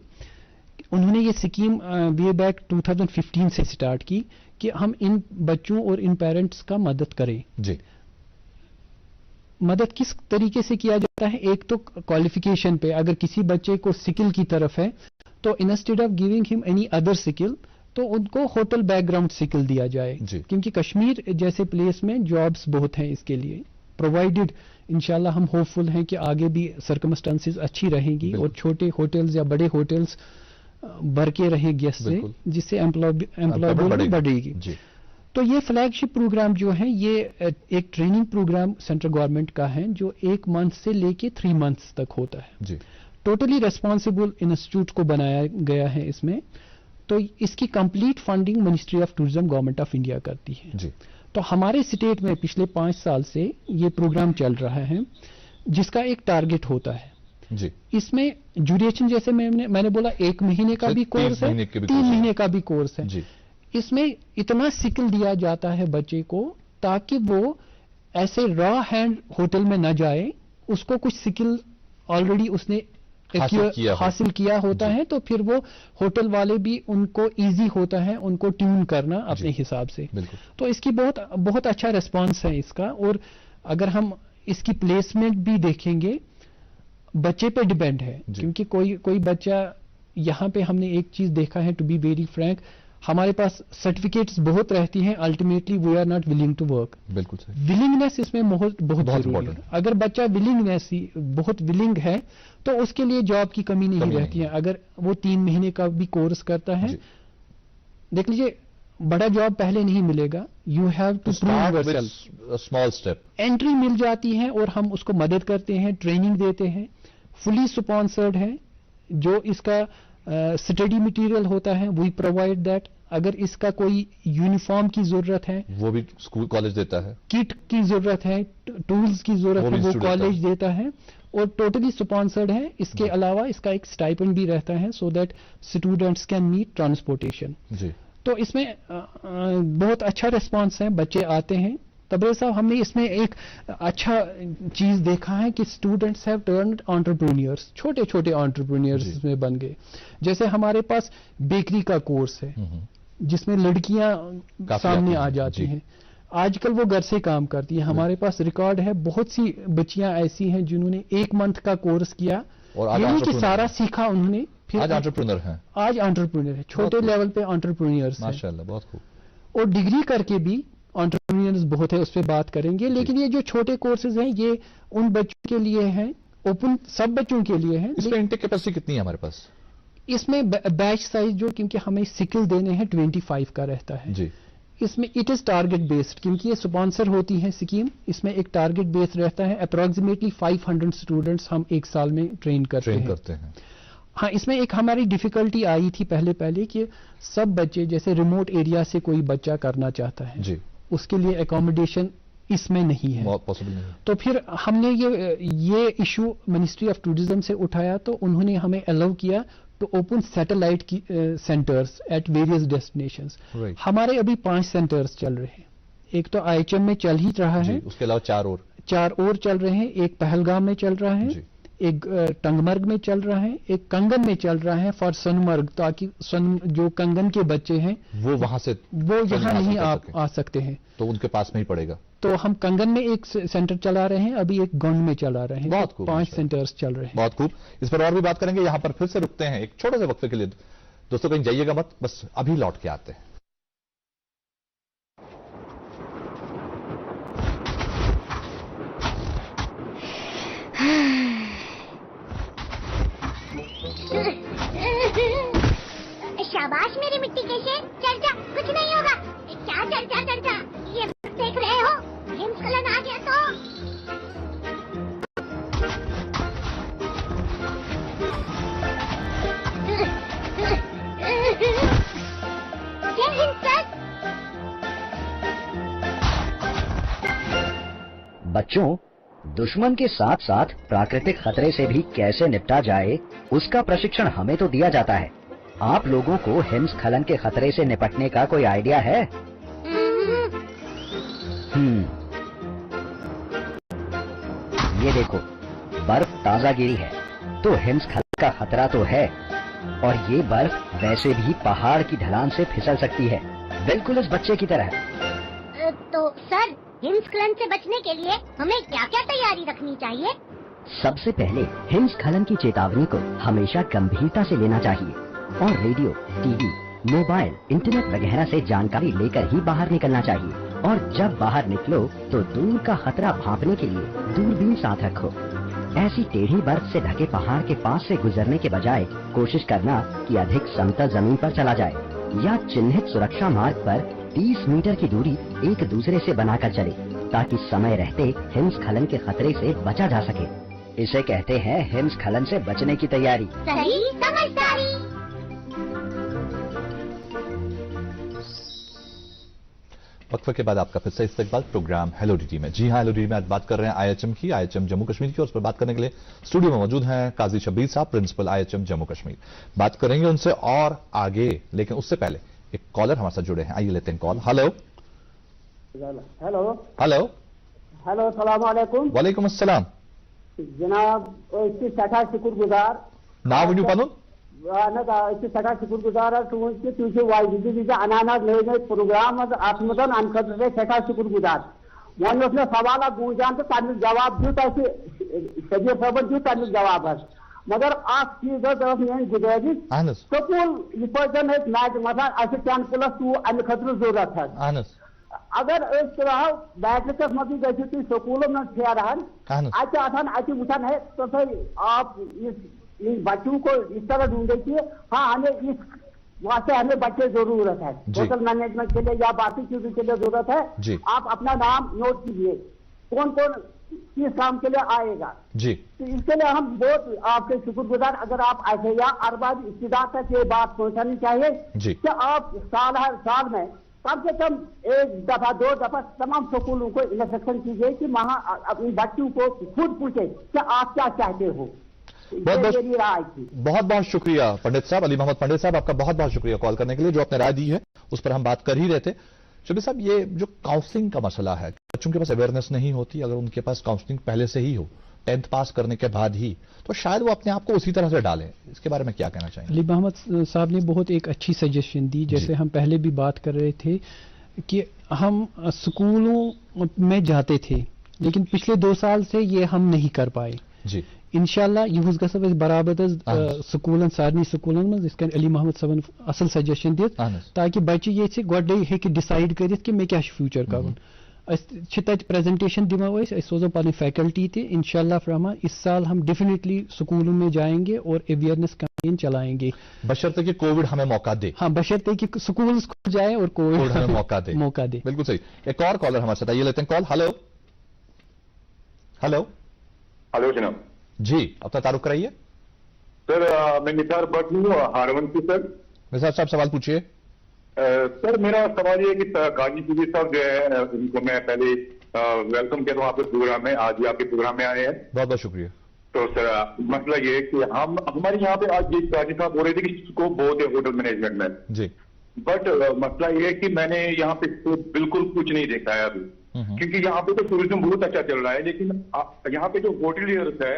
انہوں نے یہ اسکیم وے بیک 2015 سے سٹارٹ کی کہ ہم ان بچوں اور ان پیرنٹس کا مدد کریں. مدد کس طریقے سے کیا جاتا ہے؟ ایک تو کوالیفیکیشن پہ, اگر کسی بچے کو سکل کی طرف ہے تو انسٹیڈ آف گیونگ ہم اینی ادر سکل تو ان کو ہوٹل بیک گراؤنڈ سکل دیا جائے, کیونکہ کشمیر جیسے پلیس میں جابس بہت ہیں اس کے لیے پرووائڈڈ. انشاءاللہ ہم ہوپ فل ہیں کہ آگے بھی سرکمسٹانسز اچھی رہیں گی اور چھوٹے ہوٹلز یا بڑے ہوٹلز بھر کے رہے گیسٹ سے, جس سے امپلائیبلٹی بڑھے گی. تو یہ فلیگ شپ پروگرام جو ہے یہ ایک ٹریننگ پروگرام سینٹرل گورنمنٹ کا ہے جو 1 منتھ سے لے کے 3 منتھس تک ہوتا ہے. جی. ٹوٹلی ریسپانسبل انسٹیٹیوٹ کو بنایا گیا ہے اس میں. تو اس کی complete funding ministry of tourism government of India کرتی ہے. جی. تو ہمارے اسٹیٹ میں پچھلے 5 سال سے یہ پروگرام چل رہا ہے جس کا ایک ٹارگٹ ہوتا ہے. جی. اس میں ڈیوریشن جیسے میں نے بولا 1 مہینے کا بھی کورس ہے, 3 مہینے کا بھی کورس ہے. جی. اس میں اتنا سکل دیا جاتا ہے بچے کو تاکہ وہ ایسے را ہینڈ ہوٹل میں نہ جائے, اس کو کچھ سکل آلریڈی اس نے حاصل کیا ہوتا ہے, تو پھر وہ ہوٹل والے بھی ان کو ایزی ہوتا ہے ان کو ٹیون کرنا اپنے حساب سے. تو اس کی بہت اچھا ریسپانس ہے اس کا. اور اگر ہم اس کی پلیسمنٹ بھی دیکھیں گے بچے پہ ڈیپینڈ ہے, کیونکہ کوئی بچہ یہاں پہ ہم نے ایک چیز دیکھا ہے, ٹو بی ویری فرینک, ہمارے پاس سرٹیفکیٹس بہت رہتی ہیں, ultimately we are not willing to work. بالکل ولنگنیس اس میں بہت ضروری ہے. اگر بچہ بہت ولنگ ہے تو اس کے لیے جاب کی کمی نہیں رہتی ہے. اگر وہ 3 مہینے کا بھی کورس کرتا ہے, دیکھ لیجیے بڑا جاب پہلے نہیں ملے گا, you have to prove yourself. Small step entry مل جاتی ہے اور ہم اس کو مدد کرتے ہیں, ٹریننگ دیتے ہیں, فلی اسپانسرڈ ہے. جو اس کا اسٹڈی مٹیریل ہوتا ہے وی پرووائڈ دیٹ. اگر اس کا کوئی یونیفارم کی ضرورت ہے وہ بھی اسکول کالج دیتا ہے, کٹ کی ضرورت ہے, ٹولز کی ضرورت ہے, وہ کالج دیتا ہے, اور ٹوٹلی اسپانسرڈ ہے. اس کے علاوہ اس کا ایک اسٹائپنڈ بھی رہتا ہے so that students can meet transportation. جی. تو اس میں بہت اچھا ریسپانس ہے, بچے آتے ہیں. تبریز صاحب, ہم نے اس میں ایک اچھا چیز دیکھا ہے کہ اسٹوڈینٹس ہیو ٹرنڈ انٹرپرینیورس, چھوٹے چھوٹے انٹرپرینیورس اس میں بن گئے. جیسے ہمارے پاس بیکری کا کورس ہے جس میں لڑکیاں سامنے آ جاتی ہیں. آج کل وہ گھر سے کام کرتی ہیں. ہمارے پاس ریکارڈ ہے, بہت سی بچیاں ایسی ہیں جنہوں نے 1 منتھ کا کورس کیا, یعنی کہ سارا سیکھا انہوں نے, پھر آج انٹرپرینر ہیں. آج انٹرپرینر ہے, چھوٹے لیول پہ انٹرپرینیورس ہیں. ماشاءاللہ, بہت خوب. اور ڈگری کر کے بھی انٹرپرینیورز بہت ہے, اس پہ بات کریں گے. لیکن یہ جو چھوٹے کورسز ہیں یہ ان بچوں کے لیے ہیں, اوپن سب بچوں کے لیے ہیں. اس میں انٹیک کیپیسٹی کتنی ہے ہمارے پاس؟ اس میں بیچ سائز جو, کیونکہ ہمیں سکل دینے ہیں 25 کا رہتا ہے. جی. اس میں اٹ از ٹارگٹ بیسڈ, کیونکہ یہ سپانسر ہوتی ہے اسکیم. اس میں ایک ٹارگٹ بیس رہتا ہے. اپروکسیمیٹلی 500 اسٹوڈنٹس ہم 1 سال میں ٹرین کرتے ہیں. ہاں, اس میں ایک ہماری ڈیفیکلٹی آئی تھی پہلے کہ سب بچے, جیسے ریموٹ ایریا سے کوئی بچہ کرنا چاہتا ہے, جی, اس کے لیے اکوموڈیشن اس میں نہیں ہے, پاسبل نہیں. تو پھر ہم نے یہ ایشو منسٹری آف ٹورزم سے اٹھایا, تو انہوں نے ہمیں الاؤ کیا to open satellite centres at various destinations. ہمارے ابھی 5 سینٹرز چل رہے ہیں. ایک تو IHM میں چل ہی رہا ہے, اس کے علاوہ 4 اور چل رہے ہیں. ایک پہلگام میں چل رہا ہے, ایک ٹنگمرگ میں چل رہا ہے, ایک کنگن میں چل رہا ہے فار سونمرگ, تاکہ جو کنگن کے بچے ہیں وہ وہاں سے وہ یہاں نہیں آ سکتے ہیں, تو ان کے پاس میں ہی پڑے گا. تو ہم کنگن میں ایک سینٹر چلا رہے ہیں, ابھی ایک گونڈ میں چلا رہے ہیں. بہت خوب, 5 سینٹرز چل رہے ہیں. بہت خوب. اس پر اور بھی بات کریں گے. یہاں پر پھر سے رکتے ہیں ایک چھوٹے سے وقفے کے لیے. دوستوں کہیں جائیے گا مت, بس ابھی لوٹ کے آتے ہیں. शाबाश मेरी मिट्टी के शेर, चल जा, कुछ नहीं होगा. क्या चल जा, ये देख रहे हो, हिमस्खलन आ गया तो. जय हिंद सर. बच्चों, दुश्मन के साथ साथ प्राकृतिक खतरे से भी कैसे निपटा जाए उसका प्रशिक्षण हमें तो दिया जाता है. आप लोगों को हिमस्खलन के खतरे से निपटने का कोई आइडिया है? ये देखो, बर्फ ताजा गिरी है, तो हिमस्खलन का खतरा तो है. और ये बर्फ वैसे भी पहाड़ की ढलान से फिसल सकती है, बिल्कुल इस बच्चे की तरह. तो सर, हिमस्खलन से बचने के लिए हमें क्या क्या तैयारी रखनी चाहिए? सबसे पहले हिमस्खलन की चेतावनी को हमेशा गंभीरता से लेना चाहिए और रेडियो, टीवी, मोबाइल, इंटरनेट वगैरह से जानकारी लेकर ही बाहर निकलना चाहिए. और जब बाहर निकलो तो दूर का खतरा भांपने के लिए दूरबीन साथ रखो. ऐसी टेढ़ी बर्फ से ढके पहाड़ के पास से गुजरने के बजाय कोशिश करना कि अधिक समतल जमीन पर चला जाए या चिन्हित सुरक्षा मार्ग पर 30 मीटर की दूरी एक दूसरे से बनाकर चले ताकि समय रहते हिमस्खलन के खतरे से बचा जा सके। इसे कहते हैं हिमस्खलन से बचने की तैयारी। सही समझदारी। वक्फे के बाद आपका फिर से इस्तेकबाल प्रोग्राम हेलो डीडी में। जी हाँ, हेलो डीडी में आज बात कर रहे हैं आईएचएम की, आईएचएम जम्मू कश्मीर की। और उस पर बात करने के लिए स्टूडियो में मौजूद हैं काजी शब्बीर साहब, प्रिंसिपल आईएचएम जम्मू कश्मीर। बात करेंगे उनसे और आगे, लेकिन उससे पहले एक कॉलर हमारे साथ जुड़े हैं, आइए लेते हैं call. Hello hello hello hello, सलाम अलैकुम। वालेकुम अस्सलाम जनाब, इसकी सठा शुक्रगुजार नाव वन पनुन इसकी सठा शुक्रगुजार तुझे वाइज अनाना नए प्रोग्राम अतमदन अम खतर सठा शुक्रगुजार। वन मे सवाल गूंजान तो तमिक जवाब दित शबीर साहबन दित तमिक जवाब मगर चीज मेरी गुजारिश स्कूल ये मैच मतलब 10+2 अमे खतर जरूरत अगर बैटरिकस मज गु तुम स्कूलों में फेरान अत वुचान है तो आप इन बच्चों को इस तरह ढूंढे कि हाँ हमें इस वहाँ से हमें बच्चे जरूरत है, होटल मैनेजमेंट के लिए या बाकी चीजों के लिए जरूरत है। आप अपना नाम नोट कीजिए कौन कौन किस काम के लिए आएगा जी। तो इसके लिए हम बहुत आपके शुक्रगुजार। अगर आप ऐसे या अरबाज इब्तिदा तक ये बात पहुंचानी चाहिए कि आप हर साल में कम से कम 1 दफा 2 दफा तमाम स्कूलों को इंस्ट्रक्शन कीजिए कि वहाँ अपने बच्चों को खुद पूछे कि आप क्या चाहते हो। बहुत बहुत शुक्रिया पंडित साहब, अली मोहम्मद पंडित साहब, आपका बहुत बहुत शुक्रिया कॉल करने के लिए। जो आपने राय दी है उस पर हम बात कर ही रहे थे। शबीर साहब, ये जो काउंसलिंग का मसला है, बच्चों के पास अवेयरनेस नहीं होती, अगर उनके पास काउंसलिंग पहले से ही हो 10th पास करने के बाद ही, तो शायद वो अपने आप को उसी तरह से डालें। इसके बारे में क्या कहना चाहिए? अली मोहम्मद साहब ने बहुत एक अच्छी सजेशन दी। जैसे हम पहले भी बात कर रहे थे कि हम स्कूलों में जाते थे, लेकिन पिछले 2 साल से ये हम नहीं कर पाए जी। इंशाल्लाह युस गस बराबर स्कूलन सारे स्कूलन मज अली मोहम्मद साहब असल सजेशन दित ताकि बच्चे ये गोडे हेकि डिसाइड करित कि मे क्या फ्यूचर करन। तत प्रेजेंटेशन दिमो सोजो पन फैकल्टी ति इंशाल्लाह रहमान। इस साल हम डेफिनेटली स्कूलों में जाएंगे और अवेयरनेस कैंपेन चलाएंगे, बशर्ते कि कोविड हमें मौका दे। हाँ, बशर्ते कि स्कूल खुल जाए और कोविड हमें मौका दे। बिल्कुल सही। एक और कॉलर हमारे साथ, ये लेते हैं कॉल। हेलो हेलो हेलो जनाब जी, अपना तारुफ कराइए। सर मैं निसार भट्ट हूँ हारवन से। सर निसार साहब सवाल पूछिए। सर मेरा सवाल ये है कि काजी शबीर साहब जो है उनको मैं पहले वेलकम कहता हूँ आपके प्रोग्राम में। आज ही आपके प्रोग्राम में आए हैं, बहुत बहुत शुक्रिया। तो सर मसला ये है कि हमारे यहाँ पे आज ये काजी साहब बोल रहे थे कि स्कोप बहुत है होटल मैनेजमेंट में जी, बट मसला ये है कि मैंने यहाँ पे बिल्कुल कुछ नहीं देखा है अभी, क्योंकि यहाँ पे तो टूरिज्म बहुत अच्छा चल रहा है, लेकिन यहाँ पे जो होटलियर्स है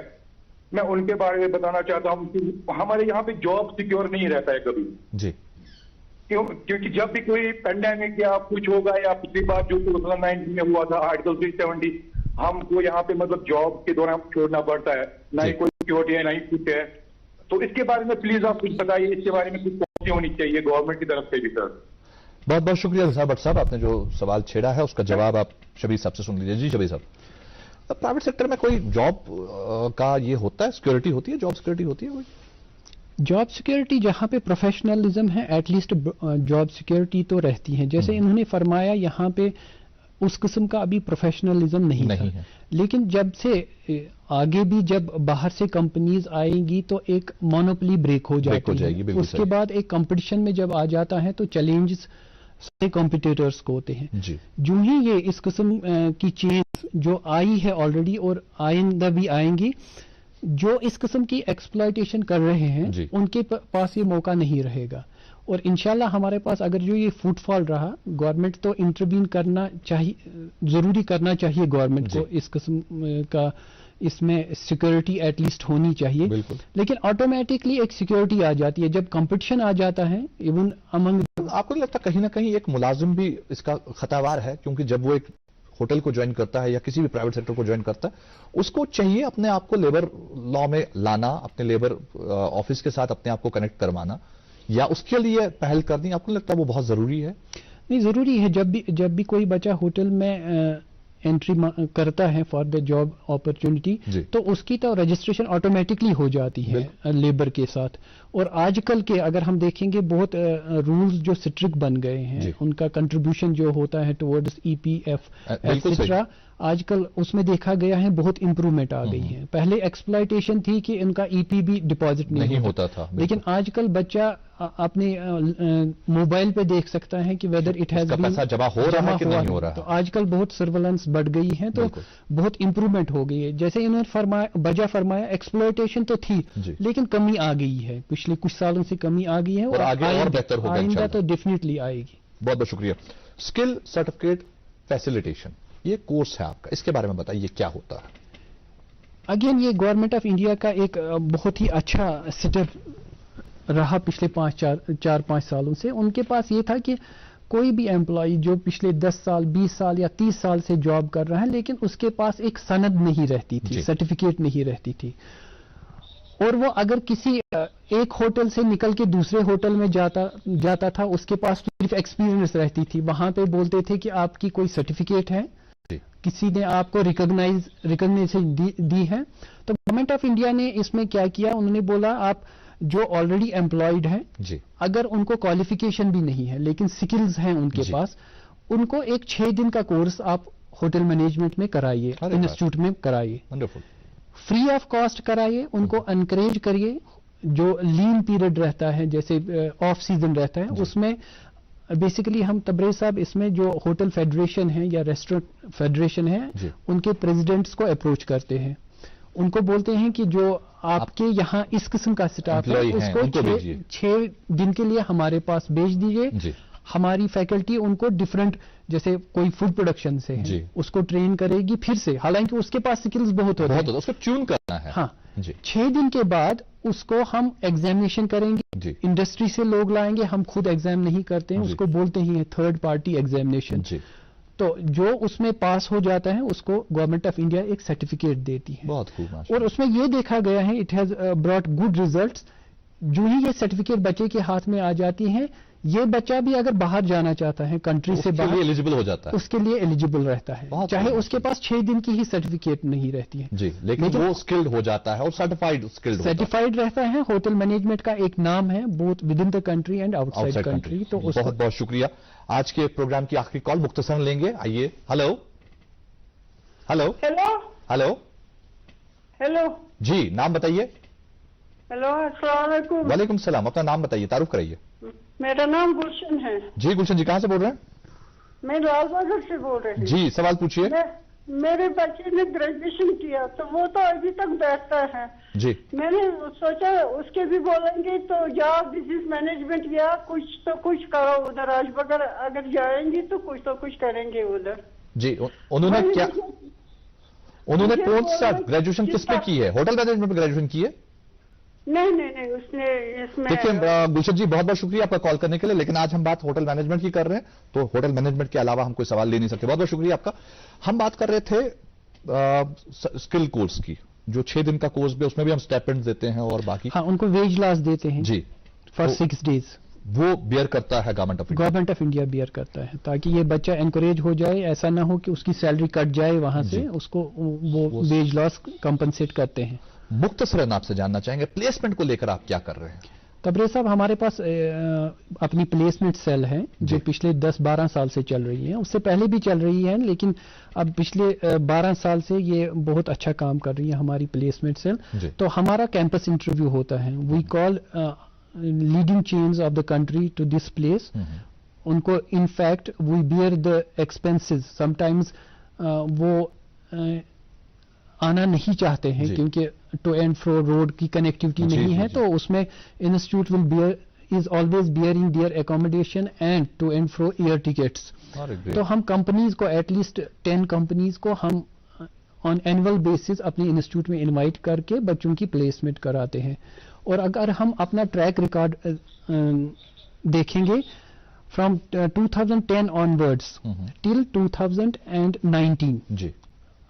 मैं उनके बारे में बताना चाहता हूँ कि हमारे यहाँ पे जॉब सिक्योर नहीं रहता है कभी जी। क्योंकि जब भी कोई पेंडेमिक या कुछ होगा या पिछली बार जो 2019 में हुआ था आर्टिकल 370, हमको यहाँ पे मतलब जॉब के दौरान छोड़ना पड़ता है, ना ही कोई सिक्योरिटी है ना ही कुछ है। तो इसके बारे में प्लीज आप कुछ बताइए, इसके बारे में कुछ पॉलिसी होनी चाहिए गवर्नमेंट की तरफ से भी। सर बहुत बहुत शुक्रिया साहब भट्ट साहब, आपने जो सवाल छेड़ा है उसका जवाब आप शबीर साहब से सुन लीजिए। जी शबीर साहब, प्राइवेट सेक्टर में कोई जॉब का ये होता है, सिक्योरिटी होती है, जॉब सिक्योरिटी होती है? कोई जॉब सिक्योरिटी जहाँ पे प्रोफेशनलिज्म है एटलीस्ट जॉब सिक्योरिटी तो रहती है। जैसे इन्होंने फरमाया यहाँ पे उस किस्म का अभी प्रोफेशनलिज्म नहीं है, लेकिन जब से आगे भी जब बाहर से कंपनीज आएंगी तो एक मोनोपोली ब्रेक हो जाएगी। उसके बाद एक कंपटीशन में जब आ जाता है तो चैलेंजेस सारे कॉम्पिटिटर्स को होते हैं। जो ही ये इस किस्म की चेंज जो आई है ऑलरेडी और आइंदा भी आएंगी, जो इस किस्म की एक्सप्लॉयटेशन कर रहे हैं उनके पास ये मौका नहीं रहेगा। और इंशाल्लाह हमारे पास अगर जो ये फुटफॉल रहा, गवर्नमेंट तो इंटरवीन करना चाहिए, जरूरी करना चाहिए गवर्नमेंट को इस किस्म का, इसमें सिक्योरिटी एटलीस्ट होनी चाहिए। लेकिन ऑटोमेटिकली एक सिक्योरिटी आ जाती है जब कंपटीशन आ जाता है इवन अमंग। आपको नहीं लगता कहीं ना कहीं एक मुलाजिम भी इसका खतावार है? क्योंकि जब वो एक होटल को ज्वाइन करता है या किसी भी प्राइवेट सेक्टर को ज्वाइन करता है, उसको चाहिए अपने आप को लेबर लॉ में लाना, अपने लेबर ऑफिस के साथ अपने आप को कनेक्ट करवाना, या उसके लिए पहल करनी। आपको लगता है वो बहुत जरूरी है? नहीं, जरूरी है। जब भी कोई बच्चा होटल में एंट्री करता है फॉर द जॉब अपॉर्चुनिटी, तो उसकी तो रजिस्ट्रेशन ऑटोमेटिकली हो जाती है लेबर के साथ। और आजकल के अगर हम देखेंगे बहुत रूल्स जो स्ट्रिक्ट बन गए हैं, उनका कंट्रीब्यूशन जो होता है टुवर्ड्स EPF एक्सेट्रा, आजकल उसमें देखा गया है बहुत इंप्रूवमेंट आ गई है। पहले एक्सप्लॉयटेशन थी कि इनका EPB डिपॉजिट नहीं होता था, लेकिन आजकल बच्चा अपने मोबाइल पे देख सकता है कि वेदर इट हैज पैसा जमा हो रहा है कि नहीं हो रहा है। तो आजकल बहुत सर्वेलेंस बढ़ गई है, तो बहुत इंप्रूवमेंट हो गई है। जैसे इन्होंने बजा फरमाया एक्सप्लॉयटेशन तो थी लेकिन कमी आ गई है, पिछले कुछ सालों से कमी आ गई है और आगे और बेहतर होगा आइंदा तो डेफिनेटली आएगी। बहुत बहुत शुक्रिया। स्किल सर्टिफिकेट फैसिलिटेशन, ये कोर्स है आपका, इसके बारे में बताइए क्या होता है? अगेन ये गवर्नमेंट ऑफ इंडिया का एक बहुत ही अच्छा सेटअप रहा पिछले 4-5 सालों से। उनके पास ये था कि कोई भी एम्प्लॉय जो पिछले 10 साल 20 साल या 30 साल से जॉब कर रहा है लेकिन उसके पास एक सनद नहीं रहती थी, सर्टिफिकेट नहीं रहती थी, और वो अगर किसी एक होटल से निकल के दूसरे होटल में जाता था, उसके पास सिर्फ एक्सपीरियंस रहती थी। वहां पे बोलते थे कि आपकी कोई सर्टिफिकेट है, किसी ने आपको रिकॉग्निशन दी है। तो गवर्नमेंट ऑफ इंडिया ने इसमें क्या किया, उन्होंने बोला आप जो ऑलरेडी एम्प्लॉयड हैं, अगर उनको क्वालिफिकेशन भी नहीं है लेकिन स्किल्स हैं उनके पास, उनको एक 6 दिन का कोर्स आप होटल मैनेजमेंट में कराइए, इंस्टीट्यूट में कराइए, फ्री ऑफ कॉस्ट कराइए, उनको एनकरेज करिए। जो लीन पीरियड रहता है, जैसे ऑफ सीजन रहता है, उसमें बेसिकली हम तबरेज साहब इसमें जो होटल फेडरेशन है या रेस्टोरेंट फेडरेशन है, उनके प्रेसिडेंट्स को अप्रोच करते हैं, उनको बोलते हैं कि जो आपके यहाँ इस किस्म का स्टाफ है उसको 6 दिन के लिए हमारे पास भेज दीजिए। हमारी फैकल्टी उनको डिफरेंट, जैसे कोई फूड प्रोडक्शन से है, उसको ट्रेन करेगी फिर से, हालांकि उसके पास स्किल्स बहुत होते हैं, उसको ट्यून करना है। हाँ, 6 दिन के बाद उसको हम एग्जामिनेशन करेंगे, इंडस्ट्री से लोग लाएंगे, हम खुद एग्जाम नहीं करते हैं, उसको बोलते ही है थर्ड पार्टी एग्जामिनेशन। तो जो उसमें पास हो जाता है उसको गवर्नमेंट ऑफ इंडिया एक सर्टिफिकेट देती है। बहुत खूब। और उसमें ये देखा गया है it has brought good results. जो ही ये सर्टिफिकेट बच्चे के हाथ में आ जाती है, ये बच्चा भी अगर बाहर जाना चाहता है कंट्री से बाहर, एलिजिबल हो जाता है, उसके लिए एलिजिबल रहता है, चाहे उसके पास 6 दिन की ही सर्टिफिकेट नहीं रहती है लेकिन वो स्किल्ड हो जाता है और सर्टिफाइड रहता है। होटल मैनेजमेंट का एक नाम है both with in the country and outside country. तो बहुत बहुत शुक्रिया। आज के प्रोग्राम की आखिरी कॉल मुख्तसरन लेंगे, आइए। Hello hello hello hello hello जी, नाम बताइए। हेलो, अस्सलाम वालेकुम। वालेकुम सलाम, अपना नाम बताइए, तारुफ कराइए। मेरा नाम गुलशन है। जी गुलशन जी, कहाँ से बोल रहे हैं? मैं लालबाजार से बोल रही हूँ। जी, सवाल पूछिए। मेरे बच्चे ने ग्रेजुएशन किया तो वो तो अभी तक बैठता है जी। मैंने सोचा उसके भी बोलेंगे तो जाओ बिजनेस मैनेजमेंट या कुछ तो कुछ करो उधर, राजबगर अगर जाएंगी तो कुछ करेंगे उधर। जी, उन्होंने क्या, उन्होंने कौन सा ग्रेजुएशन किस पे की है? होटल मैनेजमेंट में ग्रेजुएशन की है? नहीं, उसने इसमें। देखिए गुलशन जी, बहुत बहुत शुक्रिया आपका कॉल करने के लिए, लेकिन आज हम बात होटल मैनेजमेंट की कर रहे हैं, तो होटल मैनेजमेंट के अलावा हम कोई सवाल ले नहीं सकते। बहुत बहुत शुक्रिया आपका। हम बात कर रहे थे स्किल कोर्स की, जो 6 दिन का कोर्स भी, उसमें भी हम स्टाइपेंड देते हैं और बाकी। हाँ, उनको वेज लॉस देते हैं जी फॉर 6 डेज। वो बियर करता है गवर्नमेंट ऑफ इंडिया बियर करता है, ताकि ये बच्चा एनकरेज हो जाए, ऐसा ना हो कि उसकी सैलरी कट जाए वहां से, उसको वो वेज लॉस कंपनसेट करते हैं। मुख्तसरन आपसे जानना चाहेंगे प्लेसमेंट को लेकर आप क्या कर रहे हैं? तबरेज साहब, हमारे पास अपनी प्लेसमेंट सेल है जो पिछले 10-12 साल से चल रही है, उससे पहले भी चल रही है, लेकिन अब पिछले 12 साल से ये बहुत अच्छा काम कर रही है हमारी प्लेसमेंट सेल। तो हमारा कैंपस इंटरव्यू होता है, we call leading chains of the country to this place. उनको in fact we bear the expenses, sometimes वो आना नहीं चाहते हैं क्योंकि टू एंड फ्रो रोड की कनेक्टिविटी नहीं है, तो उसमें institute will bear is always bearing their accommodation and to and fro air tickets. तो हम कंपनीज को एटलीस्ट 10 कंपनीज को हम ऑन एनुअल बेसिस अपने इंस्टीट्यूट में इनवाइट करके बच्चों की प्लेसमेंट कराते हैं। और अगर हम अपना ट्रैक रिकॉर्ड देखेंगे फ्रॉम 2010 ऑनवर्ड्स टिल 2019 जी,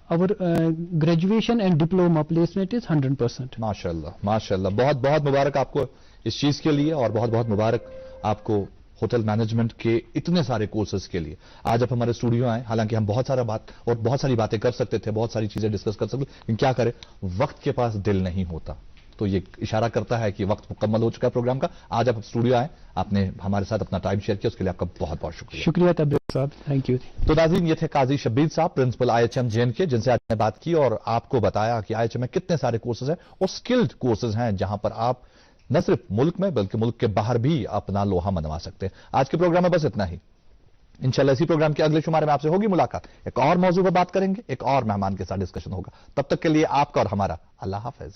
our graduation and diploma placement is 100%। माशाल्लाह माशाल्लाह, बहुत बहुत मुबारक आपको इस चीज के लिए, और बहुत बहुत मुबारक आपको होटल मैनेजमेंट के इतने सारे कोर्सेज के लिए आज आप हमारे स्टूडियो आए। हालांकि हम बहुत सारी बातें कर सकते थे, बहुत सारी चीजें डिस्कस कर सकते थे, लेकिन क्या करें, वक्त के पास दिल नहीं होता। तो ये इशारा करता है कि वक्त मुकम्मल हो चुका है प्रोग्राम का। आज आप स्टूडियो आए, आपने हमारे साथ अपना टाइम शेयर किया, उसके लिए आपका बहुत बहुत शुक्रिया। शुक्रिया तबरेज़ साहब, थैंक यू। तो नाज़रीन, ये थे काजी शब्बीर साहब, प्रिंसिपल IHM JNK, जिनसे आज ने बात की और आपको बताया कि IHM में कितने सारे कोर्सेज हैं और स्किल्ड कोर्सेज हैं, जहां पर आप न सिर्फ मुल्क में बल्कि मुल्क के बाहर भी अपना लोहा मनवा सकते हैं। आज के प्रोग्राम में बस इतना ही। इंशाल्लाह इसी प्रोग्राम के अगले शुमारे में आपसे होगी मुलाकात, एक और मौजू पर बात करेंगे, एक और मेहमान के साथ डिस्कशन होगा। तब तक के लिए आपका और हमारा अल्लाह हाफिज।